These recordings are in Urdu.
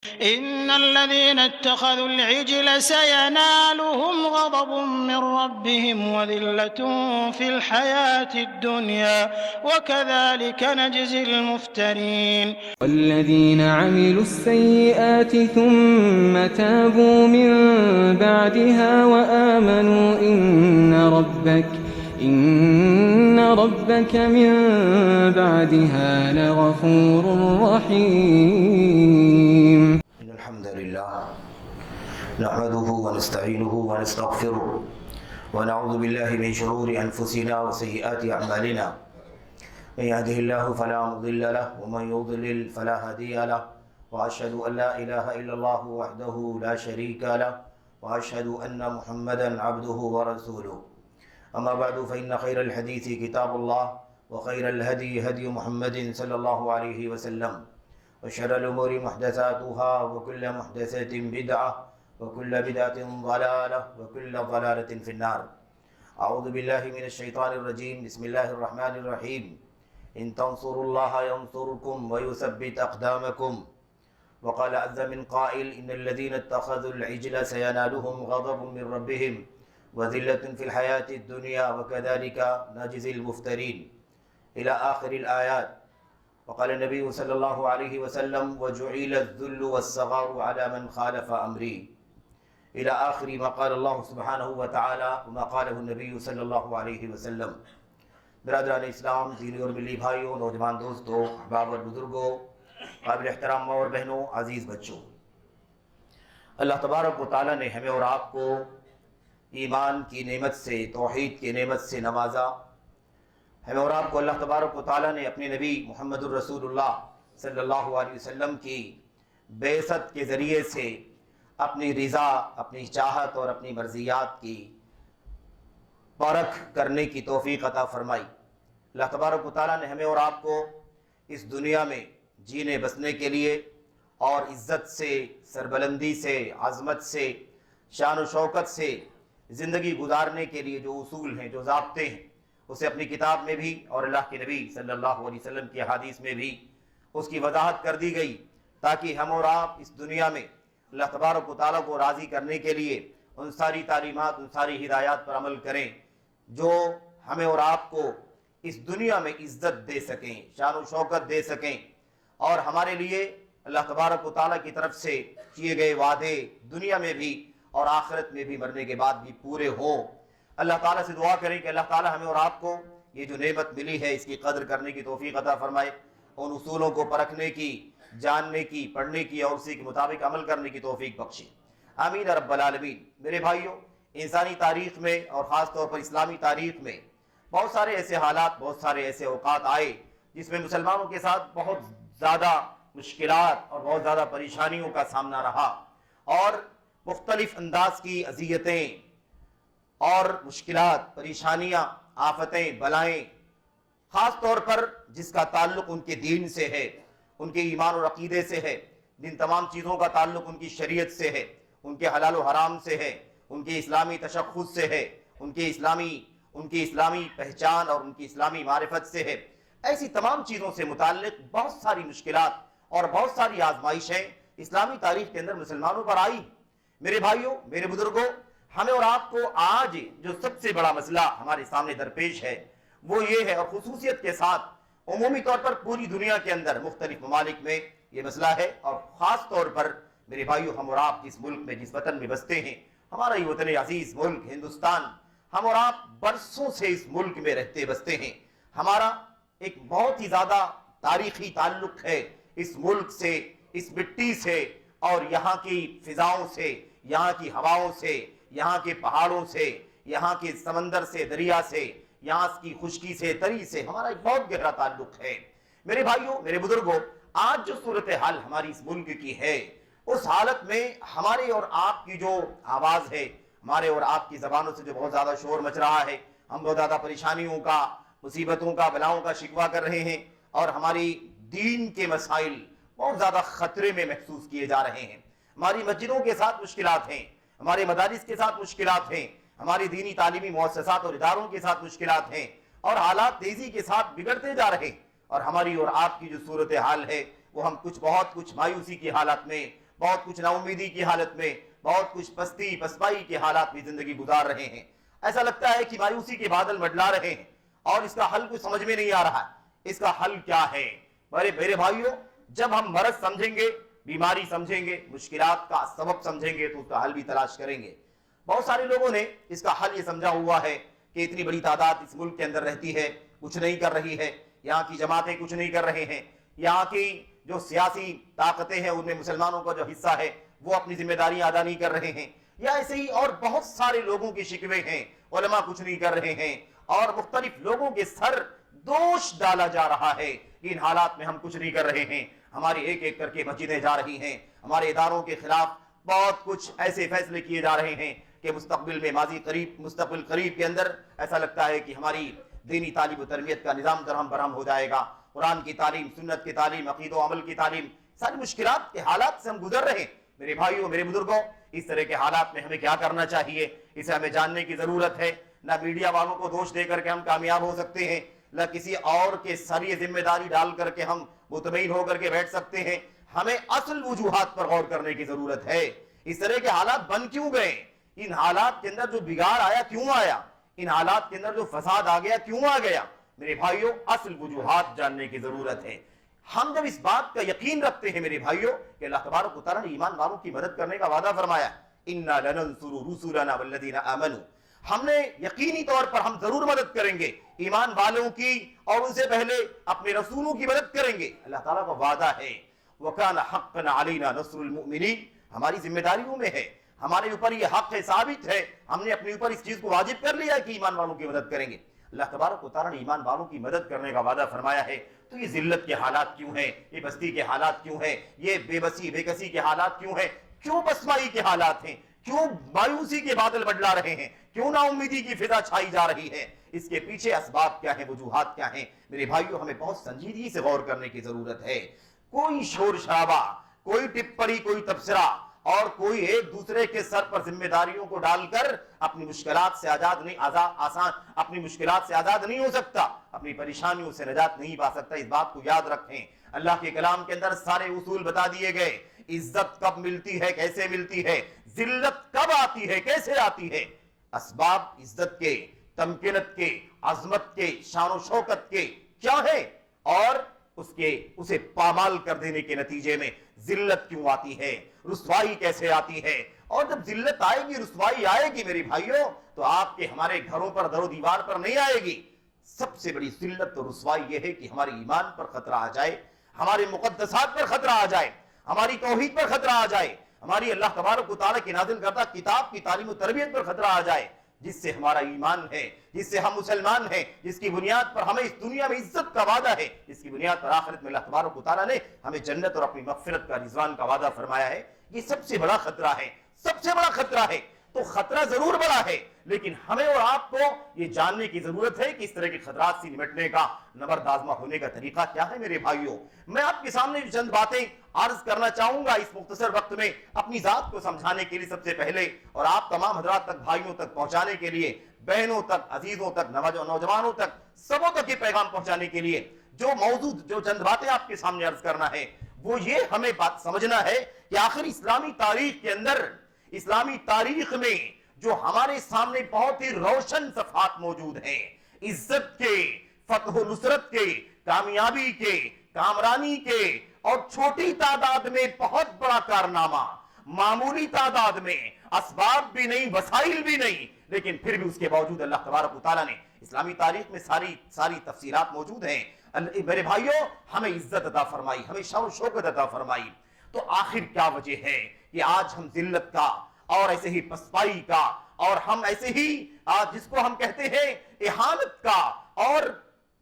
إن الذين اتخذوا العجل سينالهم غضب من ربهم وذلة في الحياة الدنيا وكذلك نجزي المفترين. والذين عملوا السيئات ثم تابوا من بعدها وآمنوا إن ربك من بعدها لغفور رحيم. إن الحمد لله نحمده ونستعينه ونستغفره ونعوذ بالله من شرور أنفسنا وسيئات أعمالنا. من يهده الله فلا مضل له ومن يضلل فلا هادي له وأشهد أن لا إله إلا الله وحده لا شريك له وأشهد أن محمدا عبده ورسوله. أما بعد فإن خير الحديث كتاب الله وخير الهدي هدي محمد صلى الله عليه وسلم وشر الأمور محدثاتها وكل محدثة بدعة وكل بدعة ضلالة وكل ضلالة في النار. أعوذ بالله من الشيطان الرجيم. بسم الله الرحمن الرحيم. إن تنصروا الله ينصركم ويثبت أقدامكم. وقال عز من قائل إن الذين اتخذوا العجل سينالهم غضب من ربهم وذلة في الحياة الدنيا وكذلك نجزي المفترين إلى آخر الآيات. وقال النبي صلى الله عليه وسلم وجعل الذل والصغار على من خالف أمري إلى آخر ما قال الله سبحانه وتعالى وما قاله النبي صلی اللہ علیہ وسلم. برادران اسلام، دینی اور ملی بھائیوں، نوجوان دوستوں، احباب اور بزرگوں، قابل احترام ماں اور بہنوں، عزیز بچوں، اللہ تبارک و تعالیٰ نے ہمیں اور آپ کو ایمان کی نعمت سے، توحید کی نعمت سے نوازا. ہمیں اور آپ کو اللہ تبارک و تعالیٰ نے اپنے نبی محمد الرسول اللہ صلی اللہ علیہ وسلم کی بعثت کے ذریعے سے اپنی رضا، اپنی چاہت اور اپنی مرضیات کی پرکھ کرنے کی توفیق عطا فرمائی. اللہ تبارک و تعالیٰ نے ہمیں اور آپ کو اس دنیا میں جینے بسنے کے لیے اور عزت سے، سربلندی سے، عظمت سے، شان و شوکت سے زندگی گزارنے کے لیے جو اصول ہیں، جو ضابطے ہیں، اسے اپنی کتاب میں بھی اور اللہ کے نبی صلی اللہ علیہ وسلم کی حدیث میں بھی اس کی وضاحت کر دی گئی، تاکہ ہم اور آپ اس دنیا میں اللہ تبارک و تعالیٰ کو راضی کرنے کے لیے ان ساری تعلیمات، ان ساری ہدایات پر عمل کریں جو ہمیں اور آپ کو اس دنیا میں عزت دے سکیں، شان و شوکت دے سکیں، اور ہمارے لیے اللہ تبارک و تعالیٰ کی طرف سے کیے گئے وعدے دنیا میں بھی اور آخرت میں بھی مرنے کے بعد بھی پورے ہوں. اللہ تعالیٰ سے دعا کریں کہ اللہ تعالیٰ ہمیں اور آپ کو یہ جو نعمت ملی ہے اس کی قدر کرنے کی توفیق عطا فرمائے، ان اصولوں کو پرکھنے کی، جاننے کی، پڑھنے کی اور اسی کے مطابق عمل کرنے کی توفیق بخشے. آمین رب العالمین. میرے بھائیوں، انسانی تاریخ میں اور خاص طور پر اسلامی تاریخ میں بہت سارے ایسے حالات، بہت سارے ایسے اوقات آئے جس میں مسلمانوں کے ساتھ بہت زیادہ مشکلات اور بہت زیادہ پریشانیوں کا سامنا رہا، اور مختلف انداز کی اذیتیں اور مشکلات، پریشانیاں، آفتیں، بلائیں، خاص طور پر جس کا تعلق ان کے دین سے ہے، ان کے ایمان اور عقیدے سے ہے، جن تمام چیزوں کا تعلق ان کی شریعت سے ہے، ان کے حلال و حرام سے ہے، ان کے اسلامی تشخص سے ہے، ان کی اسلامی پہچان اور ان کی اسلامی معرفت سے ہے. ایسی تمام چیزوں سے متعلق بہت ساری مشکلات اور بہت ساری آزمائشیں اسلامی تاریخ کے اندر مسلمانوں پر آئی. میرے بھائیوں، میرے بزرگوں، ہمیں اور آپ کو آج جو سب سے بڑا مسئلہ ہمارے سامنے درپیش ہے وہ یہ ہے، اور خصوصیت کے ساتھ عمومی طور پر پوری دنیا کے اندر مختلف ممالک میں یہ مسئلہ ہے، اور خاص طور پر میرے بھائیوں ہم اور آپ جس ملک میں، جس وطن میں بستے ہیں، ہمارا یہ وطن عزیز ملک ہندوستان، ہم اور آپ برسوں سے اس ملک میں رہتے بستے ہیں. ہمارا ایک بہت ہی زیادہ تاریخی تعلق ہے اس ملک سے، اس مٹی سے، اور یہاں کی فضاؤں سے، یہاں کی ہواؤں سے، یہاں کے پہاڑوں سے، یہاں کے سمندر سے، دریا سے، یہاں کی خشکی سے، تری سے ہمارا ایک بہت گہرا تعلق ہے. میرے بھائیوں، میرے بزرگوں، آج جو صورتحال ہماری اس ملک کی ہے، اس حالت میں ہمارے اور آپ کی جو آواز ہے، ہمارے اور آپ کی زبانوں سے جو بہت زیادہ شور مچ رہا ہے، ہم بہت زیادہ پریشانیوں کا، مصیبتوں کا، بلاؤں کا شکوہ کر رہے ہیں، اور ہماری دین کے مسائل بہت زیادہ خطرے میں محسوس کیے جا رہے ہیں. ہماری مسجدوں کے ساتھ مشکلات ہیں، ہمارے مدارس کے ساتھ مشکلات ہیں، ہماری دینی تعلیمی مؤسسات اور اداروں کے ساتھ مشکلات ہیں، اور حالات تیزی کے ساتھ بگڑتے جا رہے ہیں. اور ہماری اور آپ کی جو صورتحال ہے وہ ہم کچھ مایوسی کی حالت میں، بہت کچھ نا امیدی کی حالت میں، بہت کچھ پستی پسپائی کے حالات میں زندگی گزار رہے ہیں. ایسا لگتا ہے کہ مایوسی کے بادل منڈلا رہے ہیں اور اس کا حل کچھ سمجھ میں نہیں آ رہا. اس کا حل کیا ہے؟ میرے بھائیوں، جب ہم مرض سمجھیں گے، بیماری سمجھیں گے، مشکلات کا سبب سمجھیں گے تو اس کا حل بھی تلاش کریں گے. بہت سارے لوگوں نے اس کا حل یہ سمجھا ہوا ہے کہ اتنی بڑی تعداد اس ملک کے اندر رہتی ہے، کچھ نہیں کر رہی ہے، یہاں کی جماعتیں کچھ نہیں کر رہے ہیں، یہاں کی جو سیاسی طاقتیں ہیں ان میں مسلمانوں کا جو حصہ ہے وہ اپنی ذمہ داریاں ادا نہیں کر رہے ہیں، یا ایسے ہی اور بہت سارے لوگوں کی شکوے ہیں، علماء کچھ نہیں کر رہے ہیں، اور مختلف لوگوں کے سر دوش ڈالا جا رہا ہے کہ ان حالات میں ہم کچھ نہیں کر رہے ہیں. ہماری ایک ایک کر کے مسجدیں جا رہی ہیں، ہمارے اداروں کے خلاف بہت کچھ ایسے فیصلے کیے جا رہے ہیں کہ مستقبل میں مستقبل قریب کے اندر ایسا لگتا ہے کہ ہماری دینی تعلیم و تربیت کا نظام درہم برہم ہو جائے گا. قرآن کی تعلیم، سنت کی تعلیم، عقید و عمل کی تعلیم، ساری مشکلات کے حالات سے ہم گزر رہے ہیں. میرے بھائیوں، میرے بزرگوں، اس طرح کے حالات میں ہمیں کیا کرنا چاہیے، اسے ہمیں جاننے کی ضرورت ہے. نہ میڈیا والوں کو دوش دے کر کے ہم کامیاب ہو سکتے ہیں، نہ کسی اور کے سر یہ ذمہ داری ڈال کر کے ہم مطمئن ہو کر کے بیٹھ سکتے ہیں. ہمیں اصل وجوہات پر غور کرنے کی ضرورت ہے. اس طرح کے حالات بن کیوں گئے؟ ان حالات کے اندر جو بگاڑ آیا کیوں آیا؟ ان حالات کے اندر جو فساد آ گیا کیوں آ گیا؟ میرے بھائیوں، اصل وجوہات جاننے کی ضرورت ہے. ہم جب اس بات کا یقین رکھتے ہیں میرے بھائیوں کہ اللہ تبارک و تعالیٰ نے ایمان والوں کی مدد کرنے کا وعدہ فرمایا، اِنَّا لَنَنْصُرُ رُسُلَنَا وَالَّذِينَ آمَنُوا، ہم نے یقینی طور پر ہم ضرور مدد کریں گے ایمان والوں کی، اور ان سے پہلے اپنے رسولوں کی مدد کریں گے. اللہ تعالیٰ کا وعدہ ہے. وَكَانَ حَقًّا عَلَيْنَا نَصْرُ الْمُؤْمِنِينَ، ہماری ذمہ داریوں میں ہے، ہمارے اوپر یہ حق ہے، ثابت ہے، ہم نے اپنے اوپر اس چیز کو واجب کر لیا ہے کہ ایمان والوں کی مدد کریں گے. اللہ تبارک و تعالیٰ نے ایمان والوں کی مدد کرنے کا وعدہ فرمایا ہے. تو یہ ذلت کے حالات کیوں ہیں؟ یہ بستی کے حالات کیوں ہیں؟ یہ بے بسی بے کسی کے حالات کیوں ہیں؟ کیوں پسمائی کے حالات ہیں؟ کیوں مایوسی کے بادل منڈلا رہے ہیں؟ کیوں نا امیدی کی فضا چھائی جا رہی ہے؟ اس کے پیچھے اسباب کیا ہیں، وجوہات کیا ہیں؟ میرے بھائیوں، ہمیں بہت سنجیدگی سے غور کرنے کی ضرورت ہے. کوئی شور شرابہ، کوئی ٹپڑی، کوئی تبصرہ اور کوئی ایک دوسرے کے سر پر ذمہ داریوں کو ڈال کر اپنی مشکلات سے اپنی مشکلات سے آزاد نہیں ہو سکتا، اپنی پریشانیوں سے نجات نہیں پا سکتا. اس بات کو یاد رکھیں. اللہ کے کلام کے اندر سارے اصول بتا دیے گئے. عزت کب ملتی ہے، کیسے ملتی ہے، ذلت کب آتی ہے، کیسے آتی ہے. اسباب عزت کے، تمکنت کے، عظمت کے، شان و شوکت کے کیا ہے، اور اسے پامال کر دینے کے نتیجے میں ذلت کیوں آتی ہے، رسوائی کیسے آتی ہے. اور جب ذلت آئے گی، رسوائی آئے گی میرے بھائیوں، تو آپ کے ہمارے گھروں پر در و دیوار پر نہیں آئے گی. سب سے بڑی ذلت اور رسوائی یہ ہے کہ ہمارے ایمان پر خطرہ آ جائے، ہمارے مقدسات پر خطرہ آ جائے، ہماری توحید پر خطرہ آ جائے، ہماری اللہ تبارک و تعالیٰ کی نازل کردہ کتاب کی تعلیم و تربیت پر خطرہ آ جائے، جس سے ہمارا ایمان ہے، جس سے ہم مسلمان ہیں، جس کی بنیاد پر ہمیں اس دنیا میں عزت کا وعدہ ہے، جس کی بنیاد پر آخرت میں اللہ تبارک و تعالیٰ نے ہمیں جنت اور اپنی مغفرت کا رضوان کا وعدہ فرمایا ہے. یہ سب سے بڑا خطرہ ہے، سب سے بڑا خطرہ ہے. تو خطرہ ضرور بڑا ہے، لیکن ہمیں اور آپ کو یہ جاننے کی ضرورت ہے کہ اس طرح کے خطرات سے نمٹنے کا، نبرد آزما ہونے کا طریقہ کیا ہے. میرے بھائیوں، میں آپ کے سامنے چند باتیں عرض کرنا چاہوں گا اس مختصر وقت میں، اپنی ذات کو سمجھانے کے لیے سب سے پہلے، اور آپ تمام حضرات تک، بھائیوں تک پہنچانے کے لیے، بہنوں تک، عزیزوں تک، نوجوانوں تک، سبوں تک یہ پیغام پہنچانے کے لیے جو چند باتیں آپ کے سامنے عرض کرنا ہے، وہ یہ ہمیں بات سمجھنا ہے کہ آخر اسلامی تاریخ کے اندر، اسلامی تاریخ میں جو ہمارے سامنے بہت ہی روشن صفحات موجود ہیں، عزت کے، فتح و نصرت کے، کامیابی کے، کامرانی کے، اور چھوٹی تعداد میں بہت بڑا کارنامہ، معمولی تعداد میں، اسباب بھی نہیں، وسائل بھی نہیں، لیکن پھر بھی اس کے باوجود اللہ تبارک و تعالیٰ نے اسلامی تاریخ میں ساری تفصیلات موجود ہیں. میرے بھائیوں، ہمیں عزت عطا فرمائی، ہمیں شان و شوکت عطا فرمائی. تو آخر کیا وجہ ہے کہ آج ہم ذلت کا، اور ایسے ہی پسپائی کا، اور ہم ایسے ہی جس کو ہم کہتے ہیں اہانت کا، اور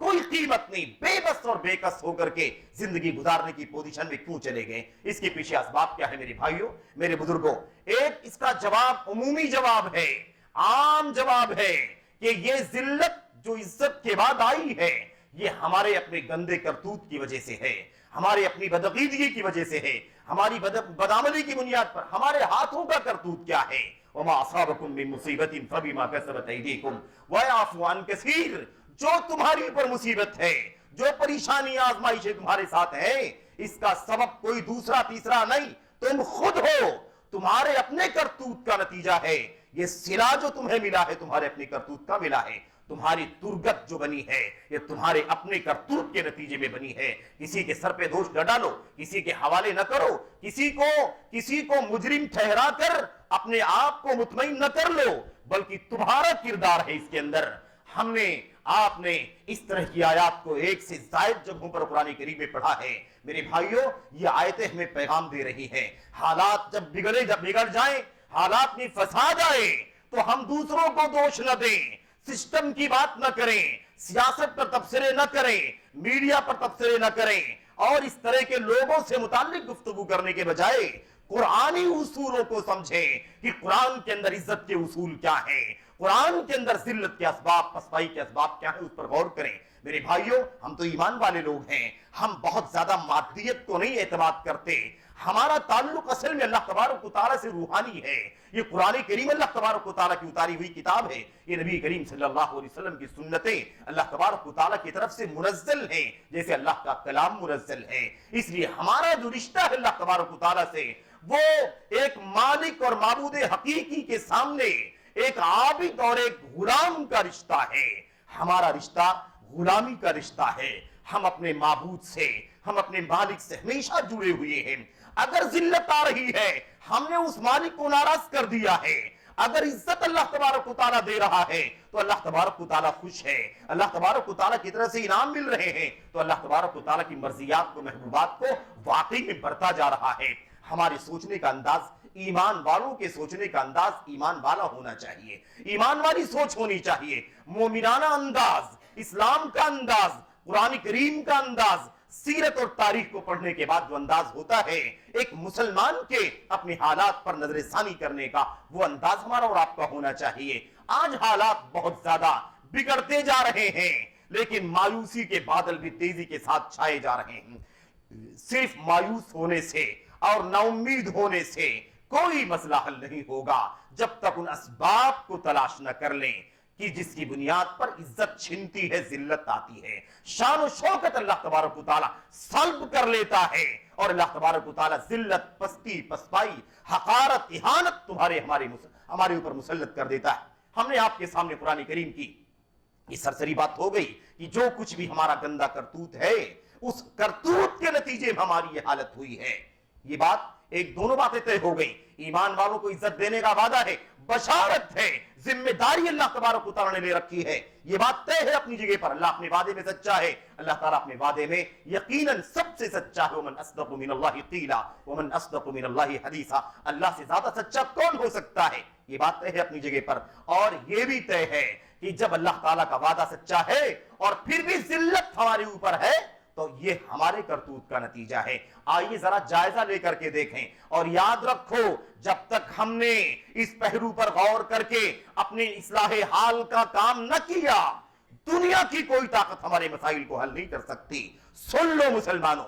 کوئی قیمت نہیں، بے بس اور بے کس ہو کر کے زندگی گزارنے کی پوزیشن میں کیوں چلے گئے؟ اس کے پیچھے اسباب کیا ہے میرے بھائیوں، میرے بزرگوں؟ ایک اس کا جواب عمومی جواب ہے، عام جواب ہے کہ یہ ذلت جو عزت کے بعد آئی ہے، یہ ہمارے اپنے گندے کرتوت کی وجہ سے ہے، ہمارے اپنی بدعقیدگی کی وجہ سے ہے، ہماری بدعملی کی بنیاد پر. ہمارے ہاتھوں کا کرتوت کیا ہے؟ وَمَا أَصَابَكُم مِّن مُّصِيبَةٍ فَبِمَا كَسَبَتْ أَيْدِيكُمْ وَيَعْفُو عَن كَثِيرٍ. جو تمہاری اوپر مصیبت ہے، جو پریشانی آزمائشیں تمہارے ساتھ ہیں، اس کا سبب کوئی دوسرا تیسرا نہیں، تم خود ہو، تمہارے اپنے کرتوت کا نتیجہ ہے۔ یہ صلہ جو تمہیں ملا ہے تمہارے اپنے کرتوت کا ملا ہے۔ تمہاری تربت جو بنی ہے یہ تمہارے اپنے کرتوت کے نتیجے میں بنی ہے۔ کسی کے سر پہ دوش نہ ڈالو، کسی کے حوالے نہ کرو، کسی کو مجرم ٹھہرا کر اپنے آپ کو مطمئن نہ کر لو، بلکہ تمہارا کردار ہے اس کے اندر۔ آپ نے اس طرح کی آیات کو ایک سے زائد جگہوں پر قرآن کریم میں پڑھا ہے۔ میرے بھائیوں، یہ آیتیں ہمیں پیغام دے رہی ہیں، حالات جب بگڑ جائیں، حالات میں فساد آئے تو ہم دوسروں کو دوش نہ دیں، سسٹم کی بات نہ کریں، سیاست پر تبصرے نہ کریں، میڈیا پر تبصرے نہ کریں، اور اس طرح کے لوگوں سے متعلق گفتگو کرنے کے بجائے قرآنی اصولوں کو سمجھیں کہ قرآن کے اندر عزت کے اصول کیا ہیں، قرآن کے اندر ذلت کے اسباب، پسپائی کے اسباب کیا ہیں، اس پر غور کریں۔ میرے بھائیوں، ہم تو ایمان والے لوگ ہیں، ہم بہت زیادہ مادیت کو نہیں اعتماد کرتے، ہمارا تعلق اصل میں اللہ تبارک و تعالیٰ سے روحانی ہے۔ یہ قرآن کریم اللہ تبارک و تعالیٰ کی اتاری ہوئی کتاب ہے، یہ نبی کریم صلی اللہ علیہ وسلم کی سنتیں اللہ تبارک و تعالیٰ کی طرف سے منزل ہیں، جیسے اللہ کا کلام منزل ہے۔ اس لیے ہمارا جو رشتہ ہے اللہ تبارک و تعالیٰ سے، وہ ایک مالک اور معبود حقیقی کے سامنے ایک عابد اور ایک غلام کا رشتہ ہے۔ ہمارا رشتہ غلامی کا رشتہ ہے۔ ہم اپنے معبود سے، ہم اپنے مالک سے ہمیشہ جڑے ہوئے ہیں۔ اگر ذلت آ رہی ہے، ہم نے اس مالک کو ناراض کر دیا ہے۔ اگر عزت اللہ تبارک و تعالیٰ دے رہا ہے تو اللہ تبارک و تعالیٰ خوش ہے، اللہ تبارک و تعالیٰ کی طرف سے انعام مل رہے ہیں تو اللہ تبارک و تعالیٰ کی مرضیات کو، محبوبات کو واقعی میں بڑھتا جا رہا ہے۔ ہمارے سوچنے کا انداز، ایمان والوں کے سوچنے کا انداز ایمان والا ہونا چاہیے، ایمان والی سوچ ہونی چاہیے، مومنانہ انداز، اسلام کا انداز، قرآن کریم کا انداز، سیرت اور تاریخ کو پڑھنے کے بعد جو انداز ہوتا ہے ایک مسلمان کے اپنے حالات پر نظر ثانی کرنے کا، وہ انداز ہمارا اور آپ کا ہونا چاہیے۔ آج حالات بہت زیادہ بگڑتے جا رہے ہیں، لیکن مایوسی کے بادل بھی تیزی کے ساتھ چھائے جا رہے ہیں۔ صرف مایوس ہونے سے اور نا امید ہونے سے کوئی مسئلہ حل نہیں ہوگا جب تک ان اسباب کو تلاش نہ کر لیں کہ جس کی بنیاد پر عزت چھنتی ہے، ذلت آتی ہے، شان و شوکت اللہ تبارک و تعالیٰ سلب کر لیتا ہے، اور اللہ تبارک و تعالیٰ ذلت، پستی، پسپائی، حقارت، اہانت ہمارے اوپر مسلط کر دیتا ہے۔ ہم نے آپ کے سامنے قرآن کریم کی یہ سرسری بات ہو گئی کہ جو کچھ بھی ہمارا گندا کرتوت ہے، اس کرتوت کے نتیجے میں ہماری یہ حالت ہوئی ہے۔ یہ بات دونوں باتیں طے ہو گئی، ایمان والوں کو عزت دینے کا وعدہ ہے، بشارت ہے، ذمہ داری اللہ تبارک و تعالیٰ نے لے رکھی ہے، یہ بات طے ہے اپنی جگہ پر۔ اللہ اپنے وعدے میں سچا ہے، اللہ تعالیٰ اپنے وعدے میں یقیناً سب سے سچا ہے۔ ومن اصدق من اللہ قیلا ومن اصدق من اللہ حدیثا، اللہ سے زیادہ سچا کون ہو سکتا ہے؟ یہ بات طے ہے اپنی جگہ پر، اور یہ بھی طے ہے کہ جب اللہ تعالیٰ کا وعدہ سچا ہے اور پھر بھی ذلت ہمارے اوپر ہے تو یہ ہمارے کرتوت کا نتیجہ ہے۔ آئیے ذرا جائزہ لے کر کے دیکھیں، اور یاد رکھو جب تک ہم نے اس پہلو پر غور کر کے اپنے اصلاح حال کا کام نہ کیا، دنیا کی کوئی طاقت ہمارے مسائل کو حل نہیں کر سکتی۔ سن لو مسلمانوں،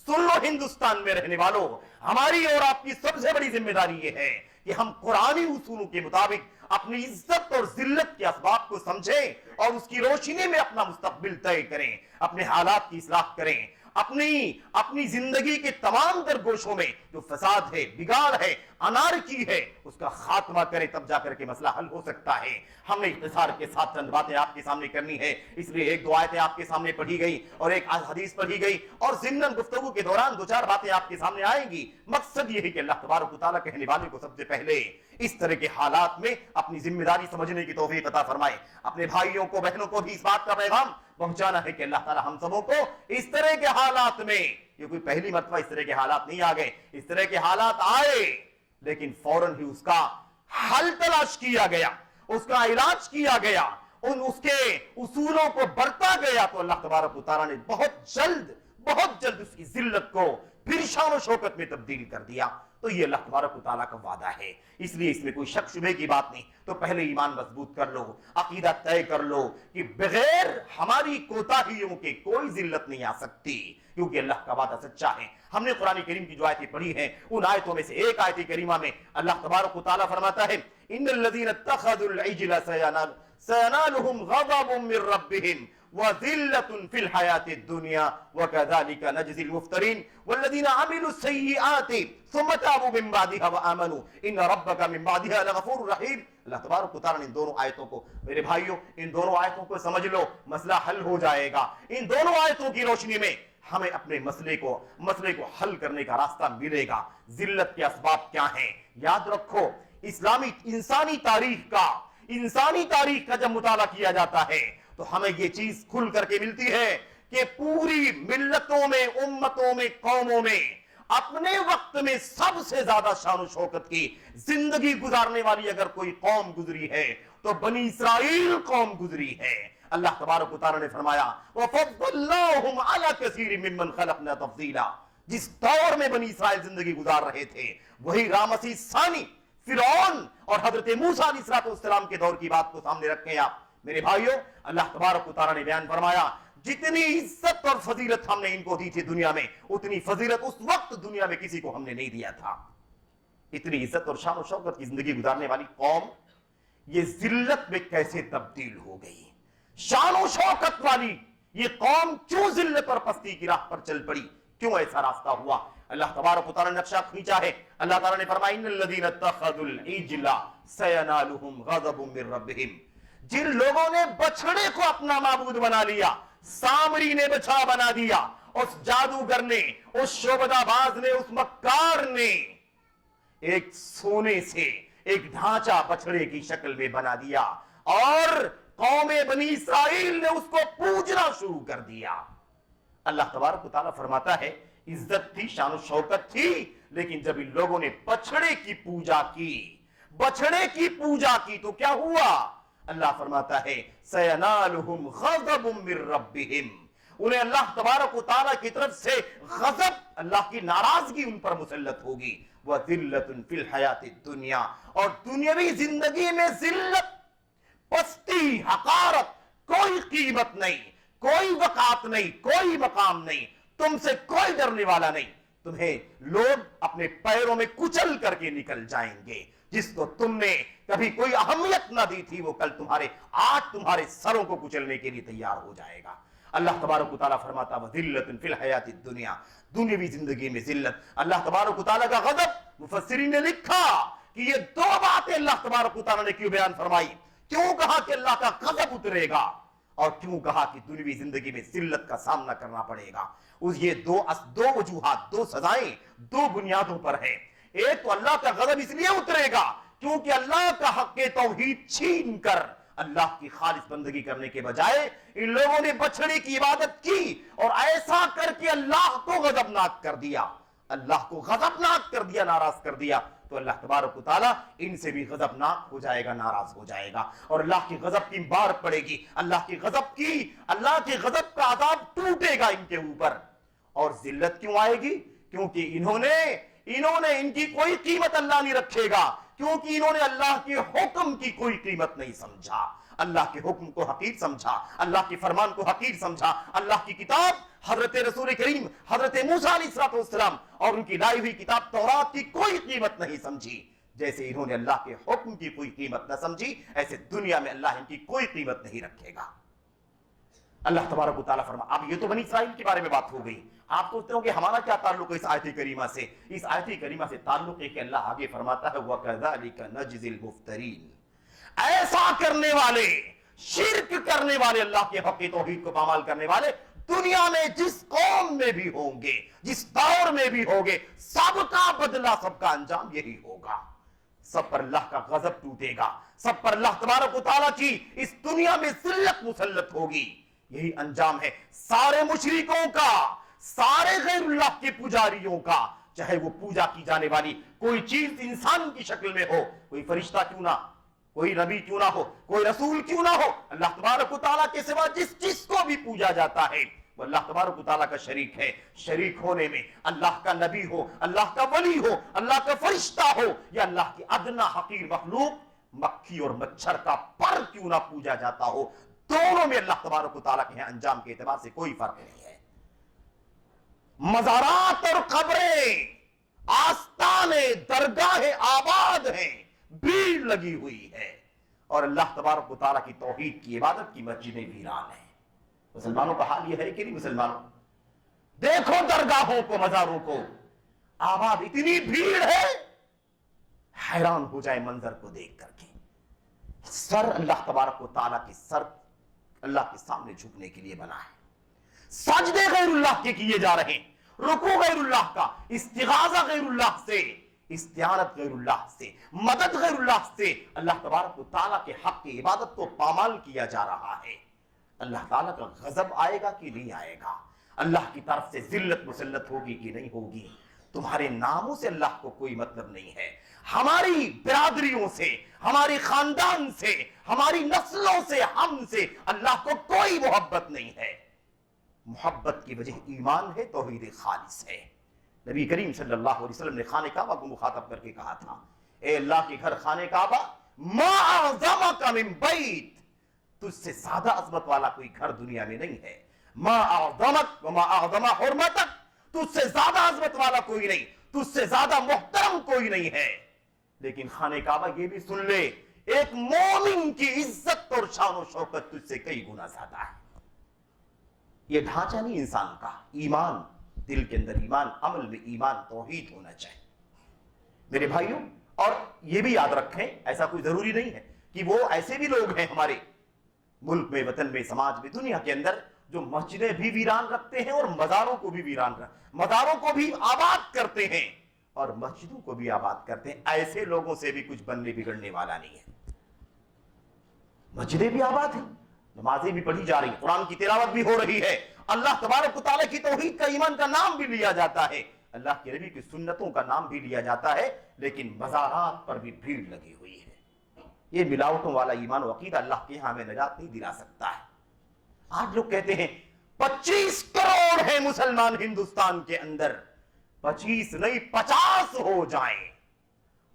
سن لو ہندوستان میں رہنے والوں، ہماری اور آپ کی سب سے بڑی ذمہ داری یہ ہے کہ ہم قرآنی اصولوں کے مطابق اپنی عزت اور ذلت کے اسباب کو سمجھیں اور اس کی روشنی میں اپنا مستقبل طے کریں، اپنے حالات کی اصلاح کریں، اپنی زندگی کے تمام در گوشوں میں جو فساد ہے، بگاڑ ہے، انارکی ہے، اس کا خاتمہ کریں، تب جا کر کے مسئلہ حل ہو سکتا ہے۔ ہم نے اختصار کے ساتھ چند باتیں آپ کے سامنے کرنی ہے، اس لیے ایک دو آیتیں آپ کے سامنے پڑھی گئی اور ایک حدیث پڑھی گئی، اور ضمناً گفتگو کے دوران دو چار باتیں آپ کے سامنے آئیں گی۔ مقصد یہ ہے کہ اللہ تبارک و تعالیٰ کہنے والے کو سب سے پہلے اس طرح کے حالات میں اپنی ذمہ داری سمجھنے کی توفیق عطا فرمائے۔ اپنے بھائیوں کو، بہنوں کو بھی اس بات کا پیغام پہنچانا ہے کہ اللہ تعالیٰ ہم سبوں کو اس طرح کے حالات میں، یہ کوئی پہلی مرتبہ اس طرح کے حالات نہیں آ گئے، اس طرح کے حالات آئے لیکن فوراً ہی اس کا حل تلاش کیا گیا، اس کا علاج کیا گیا، اس کے اصولوں کو برتا گیا، تو اللہ تبارک و تعالیٰ نے بہت جلد اس کی ذلت کو پھر شان و شوکت میں تبدیل کر دیا۔ تو یہ اللہ تبارک و تعالیٰ کا وعدہ ہے، اس لیے اس میں کوئی شک شبہ کی بات نہیں۔ تو پہلے ایمان مضبوط کر لو، عقیدہ طے کر لو کہ بغیر ہماری کوتاہیوں کے کوئی ذلت نہیں آ سکتی، کیونکہ اللہ کا وعدہ سچا ہے۔ ہم نے قرآن کریم کی جو آیتیں پڑھی ہیں، ان آیتوں میں سے ایک آیت کریمہ میں اللہ تبارک و تعالیٰ فرماتا ہے ان الذین اتخذوا العجل سینالہم غضب من ربہم وذلة في الحياة الدنيا وكذلك نجزي المفترين والذين عملوا السيئات ثم تابوا من بعدها وآمنوا إن ربك من بعدها لغفور رحيم. اللہ تبارک و تعالیٰ نے ان دونوں آیتوں کو، میرے بھائیوں ان دونوں آیتوں کو سمجھ لو، مسئلہ حل ہو جائے گا. ان دونوں آیتوں کی روشنی میں ہمیں اپنے مسئلے کو حل کرنے کا راستہ ملے گا. ذلت کے اسباب کیا ہیں؟ یاد رکھو، انسانی تاریخ کا جب مطالعہ کیا جاتا ہے تو ہمیں یہ چیز کھل کر کے ملتی ہے کہ پوری ملتوں میں، امتوں میں، قوموں میں اپنے وقت میں سب سے زیادہ شان و شوکت کی زندگی گزارنے والی اگر کوئی قوم گزری ہے تو بنی اسرائیل قوم گزری ہے. اللہ تبارک و تعالیٰ نے فرمایا وَفَضَّلْنَاهُمْ عَلَى كَثِيرٍ مِّمَّنْ خَلَقْنَا تَفْضِيلًا. جس دور میں بنی اسرائیل زندگی گزار رہے تھے وہی رامسیس ثانی، فرعون اور حضرت موسیٰ علیہ السلام کے دور کی بات کو سامنے رکھیں آپ. میرے بھائیوں اللہ تبارک و تعالیٰ نے بیان فرمایا جتنی عزت اور فضیلت ہم نے ان کو دی تھی دنیا میں، اتنی فضیلت اس وقت دنیا میں کسی کو ہم نے نہیں دیا تھا. اتنی عزت اور شان و شوکت کی زندگی گزارنے والی قوم یہ ذلت میں کیسے تبدیل ہو گئی؟ شان و شوکت والی یہ قوم کیوں ذلت اور پستی کی راہ پر چل پڑی؟ کیوں ایسا راستہ ہوا؟ اللہ تبارک و تعالیٰ نے نقشہ کھینچا ہے. اللہ تعالیٰ نے فرمایا ان الذین اتخذوا العجل سینالہم غضب من ربہم. جن لوگوں نے بچڑے کو اپنا معبود بنا لیا، سامری نے بچڑا بنا دیا، اس جادوگر نے، اس شعبدہ باز نے، اس مکار نے ایک سونے سے ایک ڈھانچہ بچڑے کی شکل میں بنا دیا اور قوم بنی اسرائیل نے اس کو پوجنا شروع کر دیا. اللہ تبارک و تعالیٰ فرماتا ہے عزت تھی، شان و شوکت تھی، لیکن جب ان لوگوں نے بچڑے کی پوجا کی تو کیا ہوا؟ اللہ فرماتا ہے سینالہم غضب من ربہم. انہیں اللہ تبارک و تعالیٰ کی طرف سے غضب، اللہ کی ناراضگی ان پر مسلط ہوگی. وَذِلَّةٌ فِي الْحَيَاةِ الدُّنْيَا. اور دنیاوی زندگی میں ذلت، پستی، حقارت، کوئی قیمت نہیں، کوئی وقات نہیں، کوئی مقام نہیں، تم سے کوئی ڈرنے والا نہیں. تمہیں لوگ اپنے پیروں میں کچل کر کے نکل جائیں گے. جس کو تم نے کبھی کوئی اہمیت نہ دی تھی وہ کل آج تمہارے سروں کو کچلنے کے لیے تیار ہو جائے گا. اللہ تبارک و تعالیٰ فرماتا وَذِلَّةٌ فِي الْحَيَاةِ الدُّنْيَا. دنیاوی زندگی میں ذلت. اللہ تبارک و تعالیٰ کا غضب، مفسرین نے لکھا کہ یہ دو باتیں اللہ تبارک و تعالیٰ نے کیوں بیان فرمائی. کیوں کہا کہ اللہ کا غضب اترے گا اور کیوں کہا کہ دنیوی زندگی میں ذلت کا سامنا کرنا پڑے گا؟ یہ دو وجوہات، دو سزائیں دو بنیادوں پر ہیں. ایک تو اللہ کا غضب اس لیے اترے گا کیونکہ اللہ کا حق توحید چھین کر اللہ کی خالص بندگی کرنے کے بجائے ان لوگوں نے بچڑے کی عبادت کی اور ایسا کر کے اللہ کو غضبناک کر دیا، ناراض کر دیا. تو اللہ تبارک و تعالیٰ ان سے بھی غضبناک ہو جائے گا، ناراض ہو جائے گا اور اللہ کی غضب کی بار پڑے گی. اللہ کے غضب کا عذاب ٹوٹے گا ان کے اوپر. اور ذلت کیوں آئے گی؟ کیونکہ انہوں نے ان کی کوئی قیمت اللہ نہیں رکھے گا، کیونکہ انہوں نے اللہ کے حکم کی کوئی قیمت نہیں سمجھا، اللہ کے حکم کو حقیر سمجھا، اللہ کے فرمان کو حقیر سمجھا، اللہ کی کتاب حضرت رسول کریم حضرت موسیٰ علیہ السلام اور ان کی لائی ہوئی کتاب تورات کی کوئی قیمت نہیں سمجھی. جیسے انہوں نے اللہ کے حکم کی کوئی قیمت نہ سمجھی، ایسے دنیا میں اللہ ان کی کوئی قیمت نہیں رکھے گا. اللہ تبارک و تعالیٰ فرما. اب یہ تو بنی اسرائیل کے بارے میں بات ہو گئی. آپ سوچتے ہو کہ ہمارا کیا تعلق ہے اس آیت کریمہ سے؟ اس آیت کریمہ سے تعلق ہے کہ اللہ آگے فرماتا ہے وَكَذَلِكَ نَجْزِي الْمُفْتَرِينَ. ایسا کرنے والے، شرک کرنے والے، اللہ کے حق توحید کو پامال کرنے والے دنیا میں جس قوم میں بھی ہوں گے، جس دور میں بھی ہوں گے، سب کا بدلہ، سب کا انجام یہی ہوگا. سب پر اللہ کا غضب ٹوٹے گا، سب پر اللہ تبارک و تعالیٰ کی اس دنیا میں ذلت مسلط ہوگی. یہی انجام ہے سارے مشرکوں کا، سارے غیر اللہ کے پجاریوں کا، چاہے وہ پوجا کی جانے والی کوئی چیز انسان کی شکل میں ہو، کوئی فرشتہ کیوں نہ، کوئی نبی کیوں نہ ہو، کوئی رسول کیوں نہ ہو. اللہ تبارک و تعالیٰ کے سوا جس کو بھی پوجا جاتا ہے وہ اللہ تبارک و تعالیٰ کا شریک ہے. شریک ہونے میں اللہ کا نبی ہو، اللہ کا ولی ہو، اللہ کا فرشتہ ہو یا اللہ کی ادنا حقیر مخلوق مکھی اور مچھر کا پر کیوں نہ پوجا جاتا ہو، دونوں میں اللہ تبارک و تعالیٰ کے انجام کے اعتبار سے کوئی فرق نہیں ہے. مزارات اور قبریں، آستانے، درگاہیں آباد ہیں، بھیڑ لگی ہوئی ہے اور اللہ تبارک و تعالیٰ کی توحید کی عبادت کی مسجدیں ویران ہیں. مسلمانوں کا حال یہ ہے کہ نہیں مسلمانوں؟ دیکھو درگاہوں کو، مزاروں کو آباد، اتنی بھیڑ ہے، حیران ہو جائے منظر کو دیکھ کر کے۔ سر اللہ تبارک و تعالیٰ کی سر اللہ کے سامنے جھکنے کے لیے بنا ہے، سجدے غیر اللہ کے کیے جا رہے ہیں، رکوع غیر اللہ کا، استغاثہ غیر اللہ سے، استعانت غیر اللہ سے، مدد غیر اللہ سے اللہ تبارک و تعالیٰ کے حق کی عبادت کو پامال کیا جا رہا ہے۔ اللہ تعالیٰ کا غضب آئے گا کہ نہیں آئے گا؟ اللہ کی طرف سے ذلت مسلط ہوگی کہ نہیں ہوگی؟ تمہارے ناموں سے اللہ کو کوئی مطلب نہیں ہے، ہماری برادریوں سے، ہمارے خاندان سے، ہماری نسلوں سے، ہم سے اللہ کو کوئی محبت نہیں ہے۔ محبت کی وجہ ایمان ہے، توحید خالص ہے۔ نبی کریم صلی اللہ علیہ وسلم نے خانہ کعبہ کو مخاطب کر کے کہا تھا، اے اللہ کے گھر خانہ کعبہ، ما اعظمک من بیت، تجھ سے زیادہ عظمت والا کوئی گھر دنیا میں نہیں ہے۔ ما اعظمک وما اعظم حرمتک، تجھ سے زیادہ عظمت والا کوئی نہیں، تجھ سے زیادہ محترم کوئی نہیں ہے۔ لیکن خانہ کعبہ یہ بھی سن لے، ایک مومن کی عزت اور شان و شوکت تجھ سے کئی گنا زیادہ ہے۔ یہ ڈھانچہ نہیں انسان کا، ایمان، دل کے اندر ایمان، عمل میں ایمان، توحید ہونا چاہیے میرے بھائیوں۔ اور یہ بھی یاد رکھیں، ایسا کوئی ضروری نہیں ہے کہ وہ ایسے بھی لوگ ہیں ہمارے ملک میں، وطن میں، سماج میں، دنیا کے اندر جو مسجدیں بھی ویران رکھتے ہیں اور مزاروں کو بھی مزاروں کو بھی آباد کرتے ہیں اور مسجدوں کو بھی آباد کرتے ہیں۔ ایسے لوگوں سے بھی کچھ بننے بگڑنے والا نہیں ہے۔ مسجدیں بھی آباد ہیں، نمازیں بھی پڑھی جا رہی ہیں، قرآن کی تلاوت بھی ہو رہی ہے، اللہ تبارک و تعالیٰ کی توحید کا، ایمان کا نام بھی لیا جاتا ہے، اللہ کے نبی کی سنتوں کا نام بھی لیا جاتا ہے، لیکن مزارات پر بھی بھیڑ لگی ہوئی ہے۔ یہ ملاوٹوں والا ایمان و عقیدہ اللہ کے یہاں ہمیں نجات نہیں دلا سکتا ہے۔ آج لوگ کہتے ہیں 25 کروڑ ہیں مسلمان ہندوستان کے اندر، 25 نہیں 50 ہو جائیں،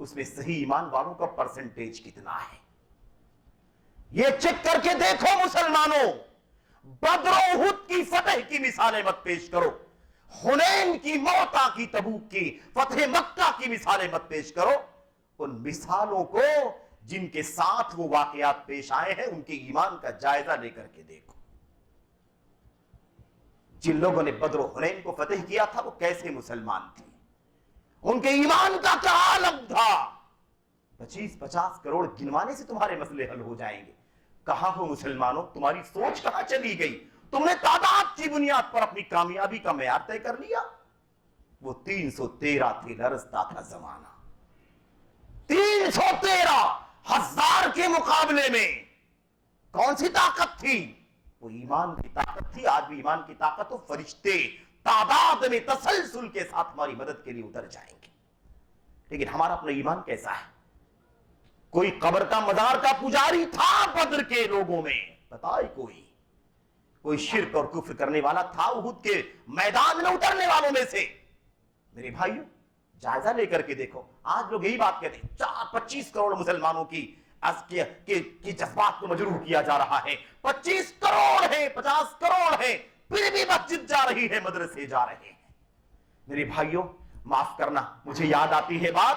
اس میں صحیح ایمان والوں کا پرسنٹیج کتنا ہے؟ یہ چیک کر کے دیکھو مسلمانوں۔ بدر و احد کی فتح کی مثالیں مت پیش کرو، حنین کی، موتا کی، تبوک کی، فتح مکہ کی مثالیں مت پیش کرو۔ ان مثالوں کو جن کے ساتھ وہ واقعات پیش آئے ہیں ان کے ایمان کا جائزہ لے کر کے دیکھو۔ جن لوگوں نے بدر و حنین کو فتح کیا تھا وہ کیسے مسلمان تھے، ان کے ایمان کا کیا عالم تھا؟ 25-50 کروڑ گنوانے سے تمہارے مسئلے حل ہو جائیں گے؟ کہاں ہو مسلمانوں؟ تمہاری سوچ کہاں چلی گئی؟ تم نے تعداد کی بنیاد پر اپنی کامیابی کا معیار طے کر لیا۔ وہ 313 تھے، لرزتا تھا زمانہ۔ 313,000 کے مقابلے میں کون سی طاقت تھی؟ وہ ایمان کی طاقت تھی۔ آج بھی ایمان کی طاقت ہو، فرشتے تعداد میں تسلسل کے ساتھ ہماری مدد کے لیے اتر جائیں گے، لیکن ہمارا اپنا ایمان کیسا ہے؟ کوئی قبر کا، مزار کا پجاری تھا بدر کے لوگوں میں؟ بتائے کوئی شرک اور کفر کرنے والا تھا احد کے میدان میں اترنے والوں میں سے؟ میرے بھائیوں جائزہ لے کر کے دیکھو۔ آج لوگ یہی بات کہتے ہیں 25 کروڑ مسلمانوں کی جذبات کو مجروح کیا جا رہا ہے، 25 کروڑ ہے، 50 کروڑ ہے، پھر بھی مسجد جا رہی ہے، مدرسے جا رہے ہیں۔ میرے بھائیوں معاف کرنا، مجھے یاد آتی ہے بات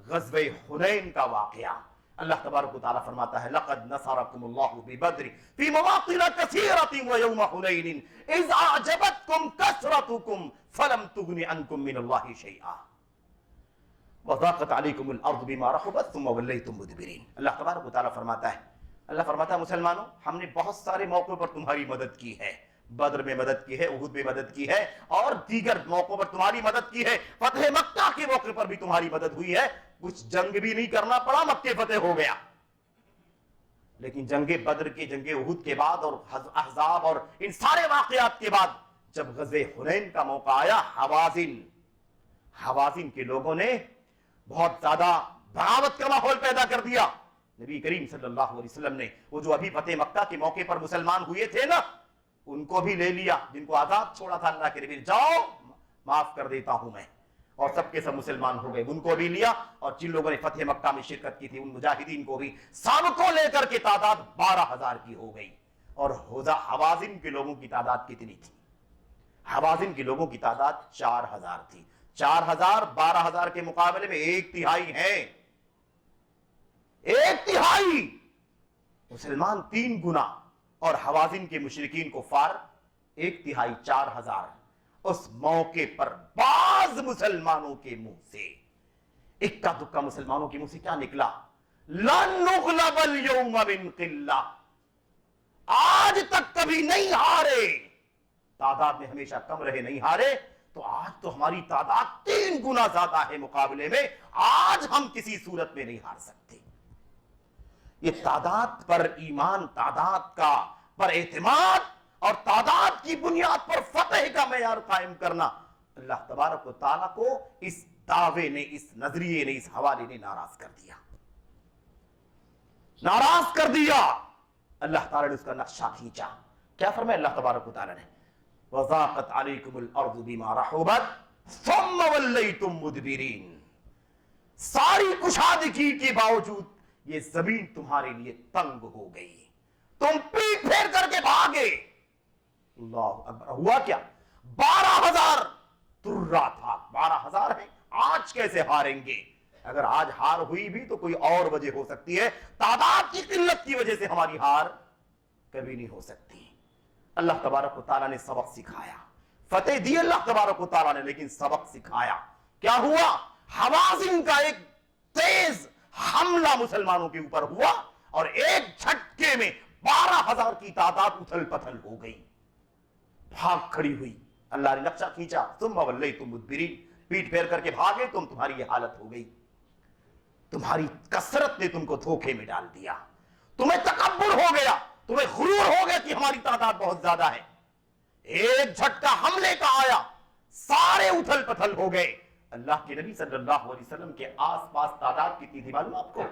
غزوہ حنین کا واقعہ۔ اللہ تبارک و تعالیٰ فرماتا ہے لقد نصرکم اللہ ببدر فی مواطن کثیرۃ ویوم حنین اذ اعجبتکم کثرتکم فلم تغن عنکم من اللہ شیئا وضاقت علیکم الارض بما رحبت ثم ولیتم مدبرین۔ اللہ تبارک و تعالیٰ فرماتا ہے مسلمانوں ہم نے بہت سارے موقعوں پر تمہاری مدد کی ہے، بدر میں مدد کی ہے، احد میں مدد کی ہے، اور دیگر موقعوں پر تمہاری مدد کی ہے، فتح مکہ کے موقع پر بھی تمہاری مدد ہوئی ہے، کچھ جنگ بھی نہیں کرنا پڑا، مکہ فتح ہو گیا۔ لیکن جنگ بدر کی، جنگ احد کے بعد اور احزاب اور ان سارے واقعات کے بعد جب غزوہ حنین کا موقع آیا، حوازن کے لوگوں نے بہت زیادہ بغاوت کا ماحول پیدا کر دیا۔ نبی کریم صلی اللہ علیہ وسلم نے وہ جو ابھی فتح مکہ کے موقع پر مسلمان ہوئے تھے نا، ان کو بھی لے لیا، جن کو آزاد چھوڑا تھا اللہ کے نبی، جاؤ معاف کر دیتا ہوں میں، اور سب کے سب مسلمان ہو گئے، ان کو بھی لیا، اور جن لوگوں نے فتح مکہ میں شرکت کی تھی ان مجاہدین کو بھی، سب کو لے کر کے تعداد 12,000 کی ہو گئی۔ اور حوازن کے لوگوں کی تعداد کتنی تھی؟ حوازن کے لوگوں کی تعداد 4,000 تھی۔ 4,000 12,000 کے مقابلے میں 1/3 ہیں، 1/3 مسلمان 3 گنا، اور حوازن کے مشرکین کفار ایک تہائی 4000 اس موقع پر بعض مسلمانوں کے منہ سے اکا دکا مسلمانوں کے منہ سے کیا نکلا؟ لن نغلب اليوم من قلہ، آج تک کبھی نہیں ہارے، تعداد میں ہمیشہ کم رہے نہیں ہارے، تو آج تو ہماری تعداد 3 گنا زیادہ ہے مقابلے میں، آج ہم کسی صورت میں نہیں ہار سکتے۔ یہ تعداد پر ایمان، تعداد کا پر اعتماد اور تعداد کی بنیاد پر فتح کا معیار قائم کرنا، اللہ تبارک و تعالیٰ کو اس دعوے نے، اس نظریے نے، اس حوالے نے ناراض کر دیا، ناراض کر دیا۔ اللہ تعالیٰ نے اس کا نقشہ کھینچا، کیا فرمایا اللہ تبارک و تعالیٰ نے؟ وَضَاقَتْ عَلَيْكُمُ الْأَرْضُ بِمَا رَحُبَتْ ثُمَّ وَلَّيْتُمْ مُدْبِرِينَ، ساری کشادگی کے باوجود یہ زمین تمہارے لیے تنگ ہو گئی، تم پیٹ پھیر کر کے بھاگے۔ اللہ اکبر۔ ہوا کیا؟ 12,000 ترا تھا، 12,000 ہیں، آج کیسے ہاریں گے؟ اگر آج ہار ہوئی بھی تو کوئی اور وجہ ہو سکتی ہے، تعداد کی قلت کی وجہ سے ہماری ہار کبھی نہیں ہو سکتی۔ اللہ تبارک و تعالیٰ نے سبق سکھایا، فتح دی اللہ تبارک و تعالیٰ نے، لیکن سبق سکھایا۔ کیا ہوا؟ حوازن کا ایک تیز حملہ مسلمانوں کے اوپر ہوا اور ایک جھٹکے میں 12,000 کی تعداد اتھل پتھل ہو گئی، بھاگ کھڑی ہوئی۔ اللہ نے نقشہ کھینچا، ثم ولیتم مدبرین، پیٹ پھیر کر کے بھاگے، تمہاری یہ حالت ہو گئی۔ تمہاری کثرت نے تم کو دھوکے میں ڈال دیا، تمہیں تکبر ہو گیا، تمہیں غرور ہو گیا کہ ہماری تعداد بہت زیادہ ہے۔ ایک جھٹکا حملے کا آیا، سارے اتھل پتھل ہو گئے۔ اللہ کے نبی صلی اللہ علیہ وسلم کے آس پاس تعداد کتنی تھی معلوم آپ کو؟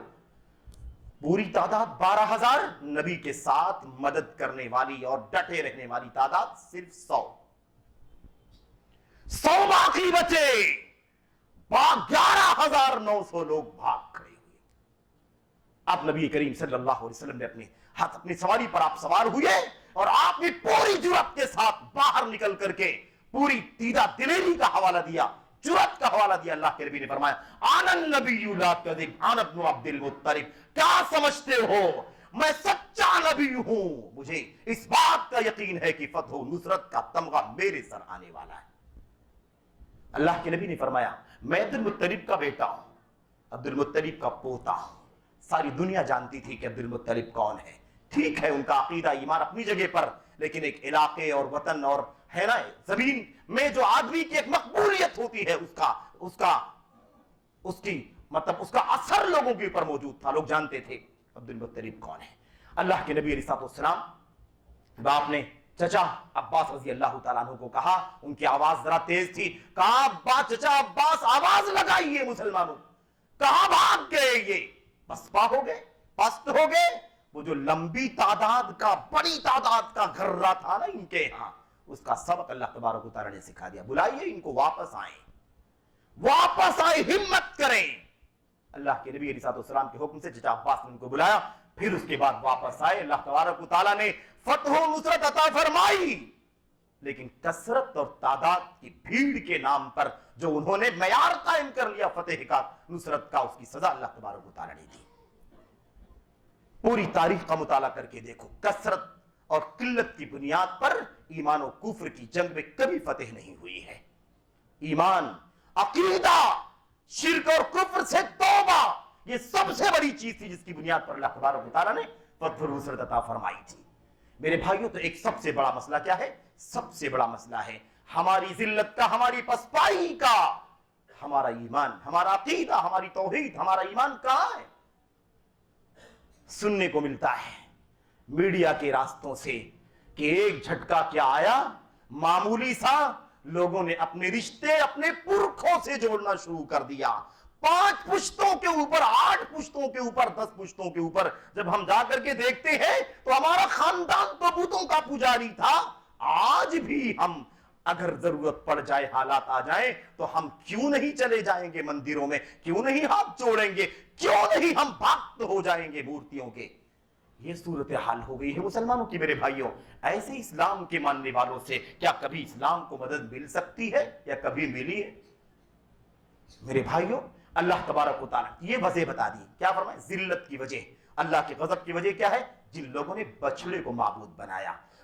پوری تعداد 12,000، نبی کے ساتھ مدد کرنے والی اور ڈٹے رہنے والی تعداد صرف 100 باقی بچے، 11,900 لوگ بھاگ کھڑے ہوئے۔ اب نبی کریم صلی اللہ علیہ وسلم نے اپنی سواری پر آپ سوار ہوئے اور آپ نے پوری جرأت کے ساتھ باہر نکل کر کے پوری دیدہ دلیری کا حوالہ دیا، جرأت کا حوالہ دیا۔ اللہ کے نبی نے فرمایا، آن النبی لا کذب، آن ابن عبد المطلب، کیا سمجھتے ہو میں سچا نبی ہوں، مجھے اس بات کا یقین ہے کہ فتح و نصرت کا تمغہ میرے سر آنے والا ہے۔ اللہ کے نبی نے فرمایا، میں عبد المطلب کا بیٹا ہوں، عبد المطلب کا پوتا ہوں۔ ساری دنیا جانتی تھی کہ عبد المطلب کون ہے۔ ٹھیک ہے، ان کا عقیدہ ایمان اپنی جگہ پر، لیکن ایک علاقے اور وطن اور ہے نا زمین میں جو آدمی کی ایک مقبولیت ہوتی ہے، اس کا اثر لوگوں کے اوپر موجود تھا، لوگ جانتے تھے عبد المطلب کون ہے۔ اللہ کے نبی علیہ السلام باپ نے چچا عباس رضی اللہ تعالیٰ عنہ کو کہا، ان کی آواز ذرا تیز تھی، کہا چچا عباس آواز لگائیے مسلمانوں، کہاں بھاگ گئے؟ یہ پسپا ہو گئے، پست ہو گئے۔ وہ جو لمبی تعداد کا، بڑی تعداد کا گھرہ تھا نا ان کے ہاں، اس کا سبق اللہ تبارک و تعالیٰ نے سکھا دیا۔ بلائیے ان کو، واپس آئیں، واپس آئیں، ہمت کریں۔ اللہ کے نبی علیہ السلام کے حکم سے چچا عباس نے ان کو بلایا، پھر اس کے بعد واپس آئے۔ اللہ تبارک و تعالیٰ نے فتح و نصرت عطا فرمائی، لیکن کثرت اور تعداد کی بھیڑ کے نام پر جو انہوں نے معیار قائم کر لیا فتح کا، نصرت کا، اس کی سزا اللہ تبارک و تعالیٰ نے دی۔ پوری تاریخ کا مطالعہ کر کے دیکھو، کثرت اور قلت کی بنیاد پر ایمان و کفر کی جنگ میں کبھی فتح نہیں ہوئی ہے۔ ایمان، عقیدہ، شرک اور کفر سے توبہ، یہ سب سے بڑی چیز تھی جس کی بنیاد پر اللہ تبارک و تعالیٰ نے فتح و نصرت عطا فرمائی تھی۔ میرے بھائیوں، تو ایک سب سے بڑا مسئلہ کیا ہے؟ سب سے بڑا مسئلہ ہے ہماری ذلت کا، ہماری پسپائی کا۔ ہمارا ایمان، ہمارا عقیدہ، ہماری توحید، ہمارا ایمان کہاں ہے؟ سننے کو ملتا ہے میڈیا کے راستوں سے کہ ایک جھٹکا کیا آیا، معمولی سا، لوگوں نے اپنے رشتے اپنے پرکھوں سے جوڑنا شروع کر دیا۔ 5 پشتوں کے اوپر، 8 پشتوں کے اوپر، 10 پشتوں کے اوپر جب ہم جا کر کے دیکھتے ہیں تو ہمارا خاندان تو بتوں کا پجاری تھا۔ آج بھی ہم اگر ضرورت پڑ جائے، حالات آ جائیں، تو ہم کیوں نہیں چلے جائیں گے مندروں میں، کیوں نہیں ہاتھ جوڑیں گے، کیوں نہیں ہم بھکت ہو جائیں گے مورتیوں کے۔ یہ صورتحال ہو گئی ہے مسلمانوں کی۔ میرے بھائیوں، ایسے اسلام کے ماننے والوں سے کیا کبھی اسلام کو مدد مل سکتی ہے یا کبھی ملی ہے؟ میرے بھائیوں، اللہ تبارک و تعالیٰ یہ وجہ بتا دی، کیا فرمائے؟ ذلت کی وجہ، اللہ کے غضب کی وجہ کیا ہے؟ جن لوگوں نے بچڑے کو معبود بنایا،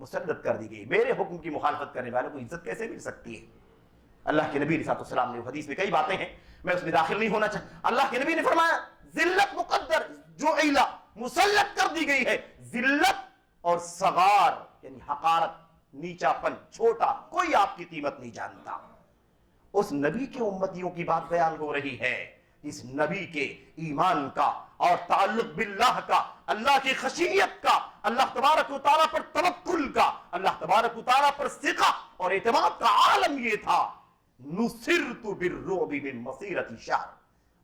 مسلط کر دی گئی. میرے حکم کی مخالفت کرنے والوں کو عزت کیسے مل سکتی ہے؟ اللہ کے نبی علیہ السلام نے حدیث میں کئی باتیں ہیں، میں اس میں داخل نہیں ہونا چاہتا. اللہ کے نبی نے فرمایا ذلت مقدر جو عیلا مسلط کر دی گئی ہے. ذلت اور صغار یعنی حقارت، نیچا پن، چھوٹا، کوئی آپ کی قیمت نہیں جانتا. اس نبی کے امتیوں کی بات بیان ہو رہی ہے جس نبی کے ایمان کا اور تعلق باللہ کا، اللہ کی خشیت کا، اللہ تبارک و تعالیٰ پر توکل کا، اللہ تبارک و تعالیٰ پر ثقہ اور اعتماد کا عالم یہ تھا. نصرت بالرعب من مسیرۃ شہر.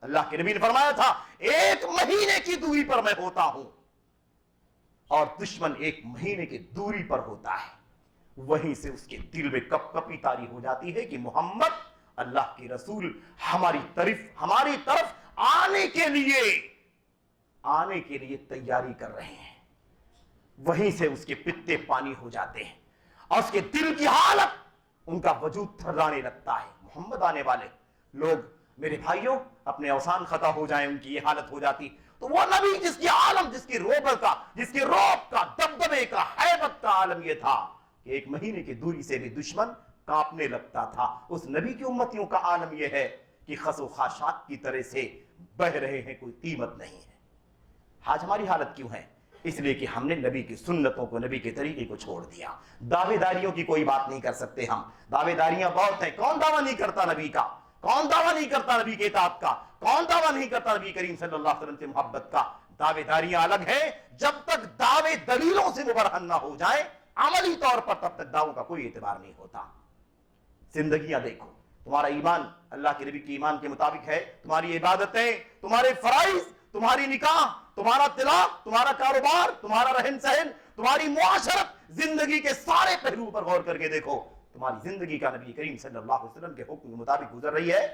اللہ کے نبی نے فرمایا تھا 1 مہینے کی دوری پر میں ہوتا ہوں اور دشمن 1 مہینے کی دوری پر ہوتا ہے. وہیں سے اس کے دل میں کپ کپی طاری ہو جاتی ہے کہ محمد اللہ کے رسول ہماری طرف آنے کے لیے تیاری کر رہے ہیں. وہیں سے اس کے پتے پانی ہو جاتے ہیں اور اس کے دل کی حالت، ان کا وجود تھرانے لگتا ہے. محمد آنے والے لوگ میرے بھائیوں اپنے اوسان خطا ہو جائیں، ان کی یہ حالت ہو جاتی. تو وہ نبی جس کی عالم، جس کی روبر کا، جس کی روب کا، دبدبے کا، حیبت کا عالم یہ تھا کہ 1 مہینے کی دوری سے بھی دشمن کانپنے لگتا تھا. اس نبی کی امتیوں کا عالم یہ ہے کہ خس و خاشاک کی طرح سے بہ رہے ہیں، کوئی قیمت نہیں ہے. آج ہماری حالت کیوں ہے؟ اس لیے کہ ہم نے نبی کی سنتوں کو، نبی کے طریقے کو چھوڑ دیا. دعوے داریوں کی کوئی بات نہیں کر سکتے ہم. دعوے داریاں بہت ہیں. کون دعویٰ نہیں کرتا نبی کا؟ کون دعویٰ نہیں کرتا نبی کے اطاعت کا؟ کون دعویٰ نہیں کرتا نبی کریم صلی اللہ علیہ وسلم سے محبت کا؟ دعوے داریاں الگ ہیں. جب تک دعوے دلیلوں سے مبرہن نہ ہو جائیں عملی طور پر، تب تک دعووں کا کوئی اعتبار نہیں ہوتا. زندگیاں دیکھو، تمہارا ایمان اللہ کے نبی کے ایمان کے مطابق ہے، تمہاری عبادتیں، تمہارے فرائض، تمہاری نکاح، تمہارا طلاق، تمہارا کاروبار، تمہارا رہن سہن، تمہاری معاشرت، زندگی کے سارے پہلوؤں پر غور کر کے دیکھو تمہاری زندگی کا نبی کریم صلی اللہ علیہ وسلم کے حکم کے مطابق گزر رہی ہے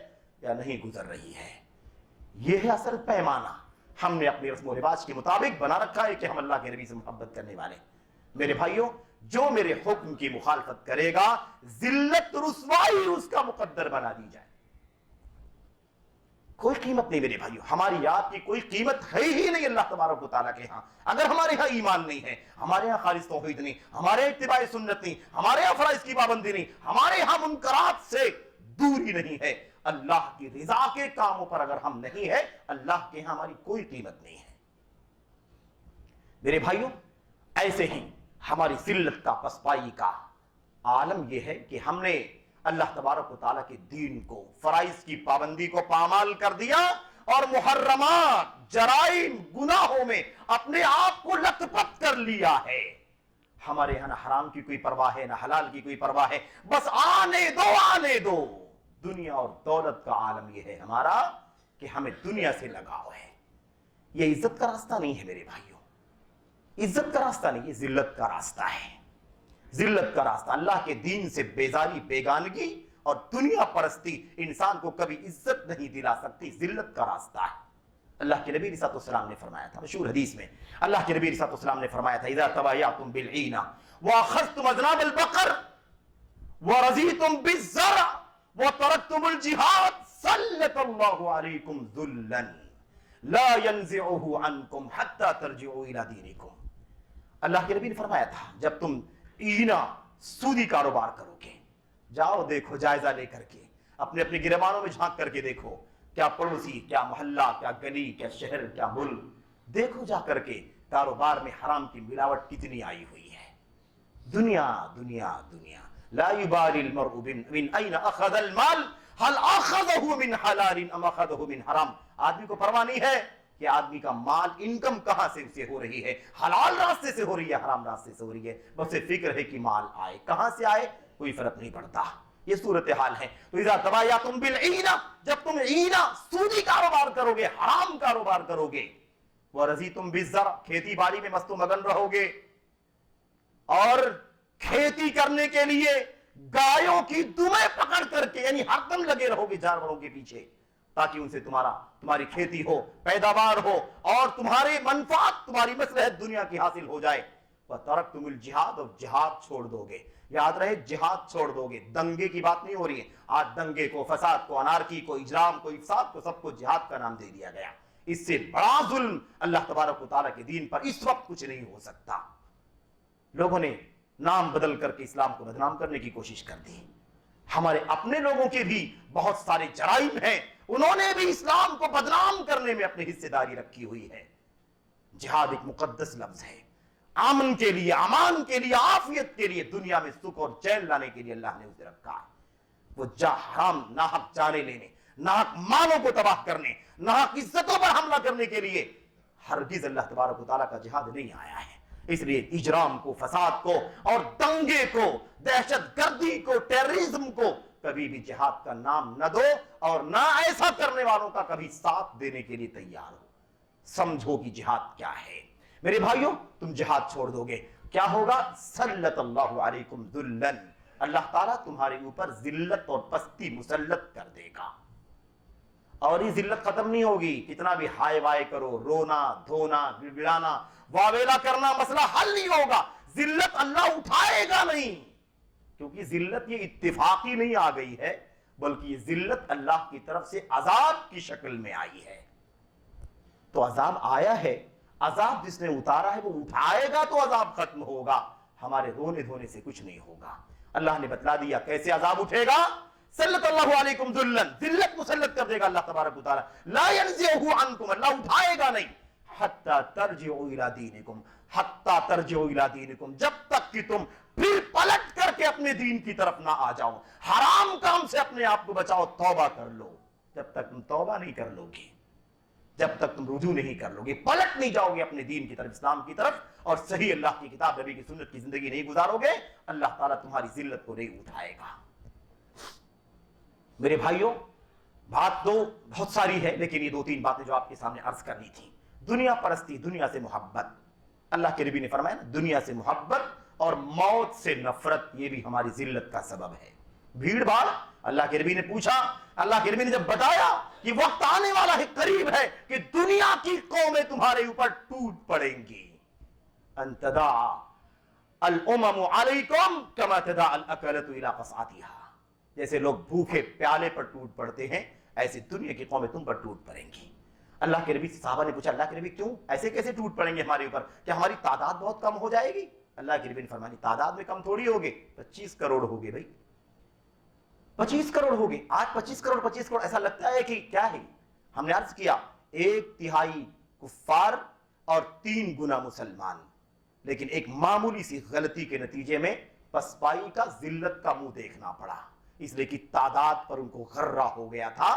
یا نہیں گزر رہی ہے. یہ ہے اصل پیمانہ. ہم نے اپنے رسم و رواج کے مطابق بنا رکھا ہے کہ ہم اللہ کے نبی سے محبت کرنے والے. میرے بھائیوں، جو میرے حکم کی مخالفت کرے گا ذلت رسوائی اس کا مقدر بنا دی جائے. کوئی قیمت نہیں میرے بھائیوں. ہماری آپ کی کوئی قیمت ہے ہی نہیں اللہ تبارک و تعالیٰ کے ہاں. اگر ہمارے ہاں ایمان نہیں ہے، ہمارے ہاں خالص توحید نہیں، ہمارے اتباع سنت نہیں، ہمارے ہاں فرائض کی پابندی نہیں، ہمارے ہاں منکرات سے دوری نہیں ہے، اللہ کی رضا کے کاموں پر اگر ہم نہیں ہے، اللہ کے ہاں ہماری کوئی قیمت نہیں ہے. میرے بھائیوں، ایسے ہی ہماری ذلت کا، پسپائی کا عالم یہ ہے کہ ہم نے اللہ تبارک و تعالیٰ کے دین کو، فرائض کی پابندی کو پامال کر دیا اور محرمات، جرائم، گناہوں میں اپنے آپ کو لت پت کر لیا ہے. ہمارے یہاں نہ حرام کی کوئی پرواہ ہے، نہ حلال کی کوئی پرواہ ہے. بس آنے دو، آنے دو. دنیا اور دولت کا عالم یہ ہے ہمارا کہ ہمیں دنیا سے لگاؤ ہے. یہ عزت کا راستہ نہیں ہے میرے بھائیوں. عزت کا راستہ نہیں، یہ ذلت کا راستہ ہے. ذلت کا راستہ، اللہ کے دین سے بیزاری، بیگانگی اور دنیا پرستی انسان کو کبھی عزت نہیں دلا سکتی. ذلت کا راستہ ہے. اللہ کے نبی علیہ السلام نے فرمایا تھا مشہور حدیث میں، اللہ کے نبی علیہ السلام نے فرمایا تھا اذا تبایعتم بالعینہ واخذتم اذناب البقر ورضیتم بالزرع وترکتم الجہاد سلط اللہ علیکم ذلا لا ينزعه عنکم حتی ترجعوا الى دینکم. اللہ کے نبی نے فرمایا تھا جب تم اینا سودی کاروبار کرو گے، جاؤ دیکھو، جائزہ لے کر کے اپنے اپنے گریبانوں میں جھانک کر کے دیکھو، کیا پڑوسی، کیا محلہ، کیا گلی، کیا شہر، کیا ملک، دیکھو جا کر کے کاروبار میں حرام کی ملاوٹ کتنی آئی ہوئی ہے. دنیا دنیا دنیا. لا يبالي المرء من اين اخذ المال هل اخذه من حلال ام اخذه من حرام. آدمی کو پرواہ نہیں ہے کہ آدمی کا مال، انکم کہاں سے اسے ہو رہی ہے، حلال راستے سے ہو رہی ہے، حرام راستے سے ہو رہی ہے. بس اسے فکر ہے کہ مال آئے، کہاں سے آئے کوئی فرق نہیں پڑتا. یہ صورتحال ہے. تو اذا تبایعتم بالعینہ، جب تم عینہ سودی کاروبار کرو گے، حرام کاروبار کرو گے، ورضیتم بالزرع، کھیتی باڑی میں مست و مگن رہو گے اور کھیتی کرنے کے لیے گایوں کی دمیں پکڑ کر کے یعنی ہر دم لگے رہو گے جانوروں کے پیچھے تاکہ ان سے تمہاری کھیتی ہو، پیداوار ہو اور تمہارے منفعت، تمہاری مصلحت دنیا کی حاصل ہو جائے. وَتَرَكْتُمُ الْجِهَادَ، اور جہاد چھوڑ دو گے. یاد رہے جہاد چھوڑ دو گے. دنگے کی بات نہیں ہو رہی ہے. آج دنگے کو، فساد کو، انارکی کو، اجرام کو، افساد کو، سب کو جہاد کا نام دے دیا گیا. اس سے بڑا ظلم اللہ تبارک و تعالیٰ کے دین پر اس وقت کچھ نہیں ہو سکتا. لوگوں نے نام بدل کر کے اسلام کو بدنام کرنے کی کوشش کر دی. ہمارے اپنے لوگوں کے بھی بہت سارے جرائم ہیں, انہوں نے بھی اسلام کو بدنام کرنے میں اپنی حصے داری رکھی ہوئی ہے. جہاد ایک مقدس لفظ ہے, امن کے لیے, امان کے لیے, عافیت کے لیے, دنیا میں سکھ اور چین لانے کے لیے اللہ نے اسے رکھا ہے. وہ حرام ناحق جانے لینے, ناحق مالوں کو تباہ کرنے, ناحق عزتوں پر حملہ کرنے کے لیے ہرگز اللہ تبارک و تعالیٰ کا جہاد نہیں آیا ہے. اس لیے اجرام کو, فساد کو اور دنگے کو, دہشت گردی کو, ٹیررزم کو کبھی بھی جہاد کا نام نہ دو, اور نہ ایسا کرنے والوں کا کبھی ساتھ دینے کے لیے تیار ہو. سمجھو کہ جہاد کیا ہے. میرے بھائیوں, تم جہاد چھوڑ دو گے, کیا ہوگا؟ سلط اللہ علیکم ذلن, اللہ تعالیٰ تمہارے اوپر ذلت اور پستی مسلط کر دے گا. اور یہ ذلت ختم نہیں ہوگی, کتنا بھی ہائے وائے کرو, رونا دھونا گڑگڑانا واویلا کرنا, مسئلہ حل نہیں ہوگا. ذلت اللہ اٹھائے گا نہیں, کیونکہ ذلت یہ اتفاقی نہیں آ گئی ہے, بلکہ یہ ذلت اللہ کی طرف سے عذاب کی شکل میں آئی ہے. تو عذاب آیا ہے, عذاب جس نے اتارا ہے وہ اٹھائے گا تو عذاب ختم ہوگا. ہمارے رونے دھونے سے کچھ نہیں ہوگا. اللہ نے بتلا دیا کیسے عذاب اٹھے گا. سلط اللہ علیکم ذلن, ذلت مسلط کر دے گا اللہ تبارک و تعالی. لا ينزعه عنکم, اللہ اٹھائے گا نہیں. حتی ترجعوا الی دینکم, حتی ترجعوا الی دینکم, جب تک کہ تم پھر پلٹ کر کے اپنے دین کی طرف نہ آ جاؤ. حرام کام سے اپنے آپ کو بچاؤ, توبہ کر لو. جب تک تم توبہ نہیں کر لو گے, جب تک تم رجوع نہیں کر لو گے, پلٹ نہیں جاؤ گے اپنے دین کی طرف, اسلام کی طرف, اور صحیح اللہ کی کتاب نبی کی سنت کی زندگی نہیں گزارو گے, اللہ تعالیٰ تمہاری ذلت کو نہیں اٹھائے گا. میرے بھائیوں, بات تو بہت ساری ہے, لیکن یہ 2-3 باتیں جو آپ کے سامنے عرض کرنی تھی. دنیا پرستی, دنیا سے محبت. اللہ کے نبی نے فرمایا نا, دنیا سے محبت اور موت سے نفرت, یہ بھی ہماری ذلت کا سبب ہے. بھیڑ بھاڑ, اللہ کے نبی نے پوچھا, اللہ کے نبی نے جب بتایا کہ وقت آنے والا ہے, قریب ہے کہ دنیا کی قومیں تمہارے اوپر ٹوٹ پڑیں گی. ان تداعى الامم علیکم کما تداعى الاکلۃ الی قصعتها, جیسے لوگ بھوکے پیالے پر ٹوٹ پڑتے ہیں, ایسے دنیا کی قومیں تم پر ٹوٹ پڑیں گی. اللہ کے نبی سے صحابہ نے پوچھا, اللہ کے نبی کیوں, ایسے کیسے ٹوٹ پڑیں گے ہمارے اوپر, کیا ہماری تعداد بہت کم ہو جائے گی؟ اللہ کے نبی نے فرمایا, تعداد میں کم تھوڑی ہوگے, 25 کروڑ ہوگے بھائی, 25 کروڑ ہوگے. آج 25 کروڑ ایسا لگتا ہے کہ کیا ہے. ہم نے عرض کیا 1/3 کفار اور 3 گنا مسلمان, لیکن ایک معمولی سی غلطی کے نتیجے میں پسپائی کا, ذلت کا منہ دیکھنا پڑا, اس لیے کہ تعداد پر ان کو غرہ ہو گیا تھا.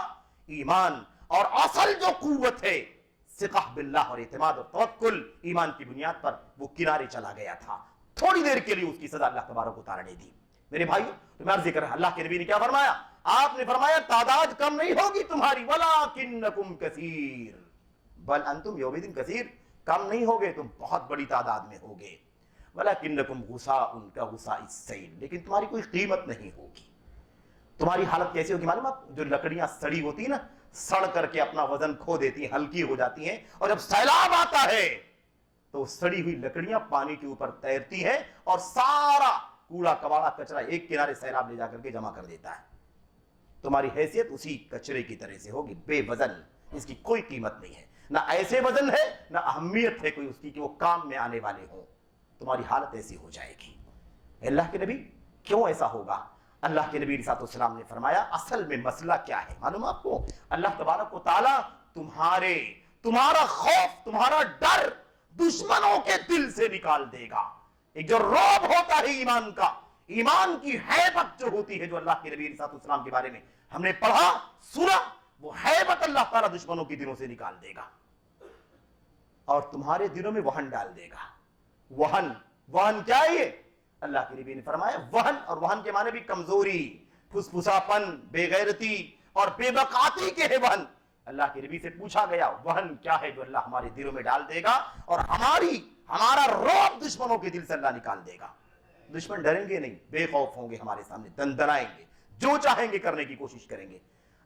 ایمان اور اصل جو قوت ہے, ثقہ باللہ اور اعتماد اور توکل, ایمان کی بنیاد پر وہ کنارے چلا گیا تھا. تھوڑی دیر کے لیے اس کی سزا اللہ تبارک و تعالی نے دی. میرے بھائیو, تو میں عرض کر رہا, اللہ کے نبی نے کیا فرمایا؟ آپ نے فرمایا تعداد کم نہیں ہوگی تمہاری, ولکنکم کثیر, بل انتم یومئذ کثیر, کم نہیں ہوگے, تم بہت بڑی تعداد میں ہوگے. ولکنکم غثاء کغثاء السیل, لیکن تمہاری کوئی قیمت نہیں ہوگی. تمہاری حالت کیسی ہوگی معلوم؟ جو لکڑیاں سڑی ہوتی ہیں نا, سڑ کر کے اپنا وزن کھو دیتی ہیں, ہلکی ہو جاتی ہیں, اور جب سیلاب آتا ہے تو سڑی ہوئی لکڑیاں پانی کے اوپر تیرتی ہیں, اور سارا کوڑا کباڑا کچرا ایک کنارے سیلاب لے جا کر کے جمع کر دیتا ہے. تمہاری حیثیت اسی کچرے کی طرح سے ہوگی, بے وزن, اس کی کوئی قیمت نہیں ہے, نہ ایسے وزن ہے نہ اہمیت ہے کوئی اس کی کہ وہ کام میں آنے والے ہوں. تمہاری حالت ایسی ہو جائے گی. اللہ کے نبی کیوں ایسا ہوگا؟ اللہ کے نبی علیہ السلام نے فرمایا, اصل میں مسئلہ کیا ہے معلوم آپ کو؟ اللہ تبارک و تعالیٰ تمہارا خوف, تمہارا ڈر دشمنوں کے دل سے نکال دے گا. ایک جو رعب ہوتا ہے ایمان کا, ایمان کی ہیبت جو ہوتی ہے, جو اللہ کے نبی علیہ السلام کے بارے میں ہم نے پڑھا سنا, وہ ہیبت اللہ تعالیٰ دشمنوں کے دلوں سے نکال دے گا, اور تمہارے دلوں میں وہن ڈال دے گا. وہن کیا ہے یہ؟ اللہ کے نبی نے فرمایا وہن, اور وہن کے معنی بھی کمزوری, پھسپھساپن, بے غیرتی اور بے وقاتی کے ہے وہن. اللہ کے نبی سے پوچھا گیا وہن کیا ہے جو اللہ ہمارے دلوں میں ڈال دے گا, اور ہمارا رعب دشمنوں کے دل سے اللہ نکال دے گا. دشمن ڈریں گے نہیں, بے خوف ہوں گے ہمارے سامنے, دندنائیں گے, جو چاہیں گے کرنے کی کوشش کریں گے.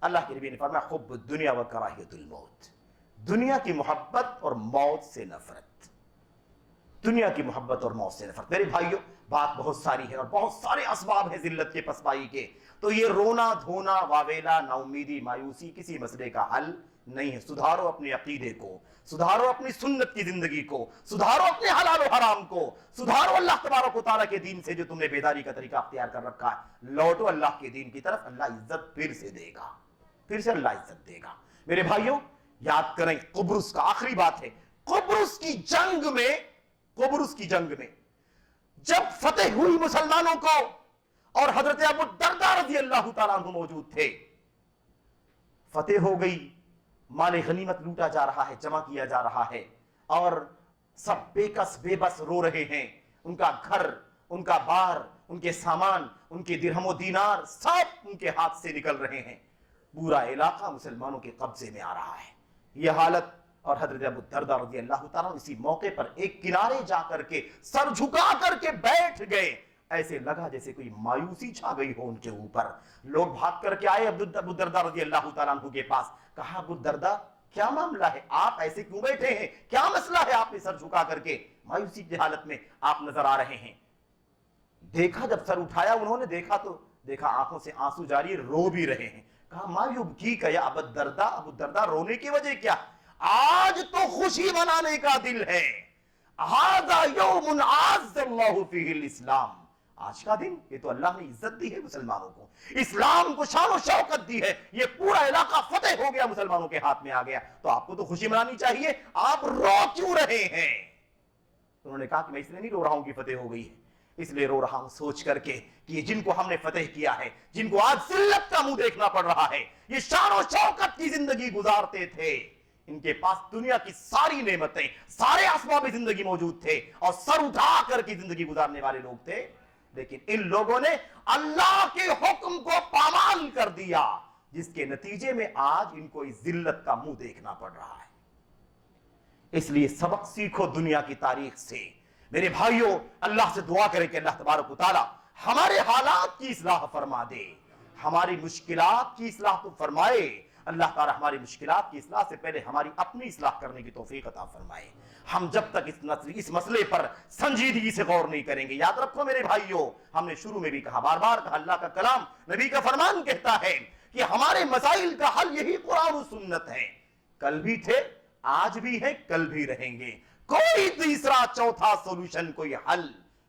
اللہ کے نبی نے فرمایا حب الدنیا و کراہیت الموت, دنیا کی محبت اور موت سے نفرت, دنیا کی محبت اور موت سے نفرت. میرے بھائیوں, بات بہت ساری ہے اور بہت سارے اسباب ہیں ذلت کے, پسپائی کے. تو یہ رونا دھونا, واویلا, نا امیدی, مایوسی کسی مسئلے کا حل نہیں ہے. سدھارو اپنے عقیدے کو, سدھارو اپنی سنت کی زندگی کو, سدھارو اپنے حلال و حرام کو, سدھارو اللہ تبارک و تعالیٰ کے دین سے جو تم نے بیداری کا طریقہ اختیار کر رکھا ہے. لوٹو اللہ کے دین کی طرف, اللہ عزت پھر سے دے گا, پھر سے اللہ عزت دے گا. میرے بھائیوں یاد کریں قبرص کا, آخری بات ہے, قبرص کی جنگ میں جب فتح ہوئی مسلمانوں کو اور حضرت ابو الدرداء رضی اللہ تعالیٰ عنہ موجود تھے, فتح ہو گئی, مال غنیمت لوٹا جا رہا ہے, جمع کیا جا رہا ہے, اور سب بے کس بے بس رو رہے ہیں. ان کا گھر, ان کا بار, ان کے سامان, ان کے درہم و دینار سب ان کے ہاتھ سے نکل رہے ہیں. پورا علاقہ مسلمانوں کے قبضے میں آ رہا ہے. یہ حالت, اور حضرت ابو الدرداء رضی اللہ تعالیٰ اسی موقع پر ایک کنارے جا کر کے سر جھکا کر کے بیٹھ گئے. ایسے لگا جیسے کوئی مایوسی چھا گئی ہو ان کے اوپر. لوگ بھاگ کر کے آئے ابو الدرداء رضی اللہ تعالیٰ عنہ کے پاس. کہا ابو الدرداء کیا معاملہ ہے, آپ ایسے کیوں بیٹھے ہیں, کیا مسئلہ ہے, آپ نے سر جھکا کر کے مایوسی کی حالت میں آپ نظر آ رہے ہیں. دیکھا, جب سر اٹھایا انہوں نے, دیکھا تو دیکھا آنکھوں سے آنسو جاری, رو بھی رہے ہیں. کہا ما یبکیک یا ابو الدرداء, ابو الدرداء رونے کی وجہ کیا؟ آج تو خوشی منانے کا دل ہے. ھذا یوم عز اللہ فیہ الاسلام, آج کا دن, یہ تو اللہ نے عزت دی ہے مسلمانوں کو, اسلام کو شان و شوکت دی ہے, یہ پورا علاقہ فتح ہو گیا, مسلمانوں کے ہاتھ میں آ گیا, تو آپ کو تو خوشی منانی چاہیے, آپ رو کیوں رہے ہیں؟ انہوں نے کہا کہ میں اس لیے نہیں رو رہا ہوں کہ فتح ہو گئی ہے, اس لیے رو رہا ہوں سوچ کر کے کہ جن کو ہم نے فتح کیا ہے, جن کو آج ذلت کا منہ دیکھنا پڑ رہا ہے, یہ شان و شوکت کی زندگی گزارتے تھے, ان کے پاس دنیا کی ساری نعمتیں, سارے اسباب زندگی موجود تھے, اور سر اٹھا کر کی زندگی گزارنے والے لوگ تھے, لیکن ان لوگوں نے اللہ کے حکم کو پامال کر دیا, جس کے نتیجے میں آج ان کو اس ذلت کا منہ دیکھنا پڑ رہا ہے. اس لیے سبق سیکھو دنیا کی تاریخ سے. میرے بھائیوں, اللہ سے دعا کریں کہ اللہ تبارک و تعالی ہمارے حالات کی اصلاح فرما دے, ہماری مشکلات کی اصلاح تو فرمائے. اللہ تعالی ہماری مشکلات کی اصلاح سے پہلے ہماری اپنی اصلاح کرنے کی توفیق عطا فرمائے. ہم جب تک اس مسئلے پر سنجیدگی سے غور نہیں کریں گے, یاد رکھو میرے بھائیوں, ہم نے شروع میں بھی کہا, بار بار کہا, اللہ کا کلام, نبی کا فرمان کہتا ہے کہ ہمارے مسائل کا حل یہی قرآن و سنت ہے. کل بھی تھے, آج بھی ہیں, کل بھی رہیں گے. کوئی تیسرا چوتھا سولوشن, کوئی حل,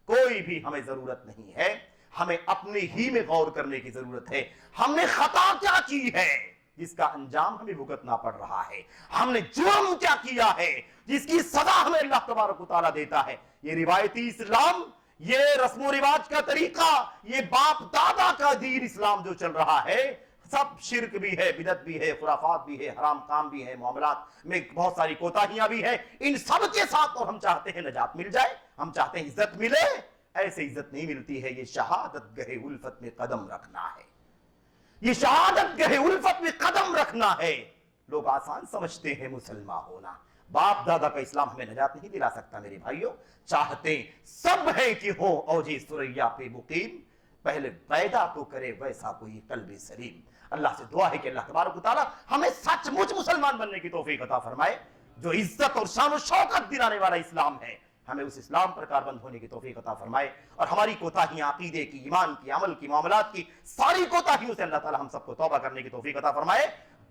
کوئی بھی ہمیں ضرورت نہیں ہے. ہمیں اپنے ہی میں غور کرنے کی ضرورت ہے. ہم نے خطا کیا کی ہے جس کا انجام ہمیں بھگتنا پڑ رہا ہے؟ ہم نے جرم کیا کیا ہے جس کی سزا ہمیں اللہ تبارک و تعالیٰ دیتا ہے؟ یہ روایتی اسلام, یہ رسم و رواج کا طریقہ, یہ باپ دادا کا دین اسلام جو چل رہا ہے, سب شرک بھی ہے, بدعت بھی ہے, خرافات بھی ہے, حرام کام بھی ہے, معاملات میں بہت ساری کوتاہیاں بھی ہیں. ان سب کے ساتھ اور ہم چاہتے ہیں نجات مل جائے, ہم چاہتے ہیں عزت ملے. ایسے عزت نہیں ملتی ہے. یہ شہادت گہے الفت میں قدم رکھنا ہے, یہ شہادت گہے الفت میں قدم رکھنا ہے. لوگ آسان سمجھتے ہیں مسلمان ہونا, باپ دادا کا اسلام ہمیں نجات نہیں دلا سکتا. میرے بھائیوں, چاہتے سب ہیں کہ ہو اوجِ ثریا پہ مقیم, پہلے پیدا تو کرے ویسا کوئی قلب سلیم. اللہ سے دعا ہے کہ اللہ تبارک و تعالی ہمیں سچ مچ مسلمان بننے کی توفیق عطا فرمائے. جو عزت اور شان و شوکت دلانے والا اسلام ہے, ہمیں اس اسلام پر کاربند ہونے کی توفیق عطا فرمائے. اور ہماری کوتاہیاں عقیدے کی, ایمان کی, عمل کی, معاملات کی, ساری کوتاہیوں سے اللہ تعالی ہم سب کو توبہ کرنے کی توفیق عطا فرمائے.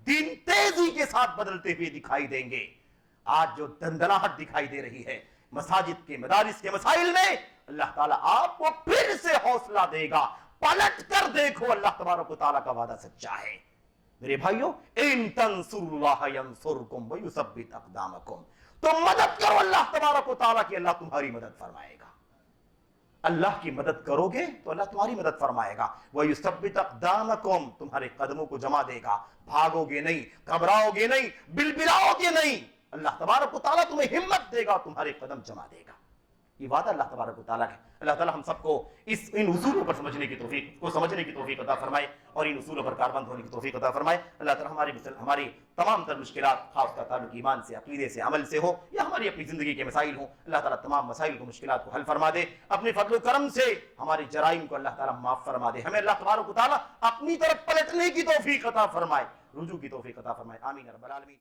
دین تیزی کے ساتھ بدلتے ہوئے دکھائی دیں گے. آج جو دندناہٹ دکھائی دے رہی ہے مساجد کے, مدارس کے مسائل میں, اللہ تعالیٰ آپ کو پھر سے حوصلہ دے گا. پلٹ کر دیکھو, اللہ تبارک و تعالیٰ کا وعدہ سچا ہے. میرے بھائیوں, ان تنصروا اللہ ینصرکم ویثبت اقدامکم, تم مدد کرو اللہ تبارک و تعالیٰ کی, اللہ تمہاری مدد فرمائے گا. اللہ کی مدد کرو گے تو اللہ تمہاری مدد فرمائے گا. ویثبت اقدامکم, تمہارے قدموں کو جما دے گا, بھاگو گے نہیں, گھبراؤ گے نہیں, بلبلاؤ گے نہیں. اللہ تبارک و تعالیٰ تمہیں ہمت دے گا, تمہارے قدم جما دے گا. یہ وعدہ اللہ تبارک و تعالیٰ ہے. اللہ تعالیٰ ہم سب کو ان اصولوں پر سمجھنے کی توفیق عطا فرمائے, اور ان اصولوں پر کاربند ہونے کی توفیق عطا فرمائے. اللہ تعالیٰ ہماری تمام تر مشکلات, خاص کا تعلق ایمان سے, عقیدے سے, عمل سے ہو, یا ہماری اپنی زندگی کے مسائل ہوں, اللہ تعالیٰ تمام مسائل کو, مشکلات کو حل فرما دے. اپنے فضل و کرم سے ہمارے جرائم کو اللہ تعالیٰ معاف فرما دے. ہمیں اللہ تبارک و تعالیٰ اپنی طرف پلٹنے کی توفیق عطا فرمائے, رجوع کی توفیق عطا فرمائے. آمین رب العالمین.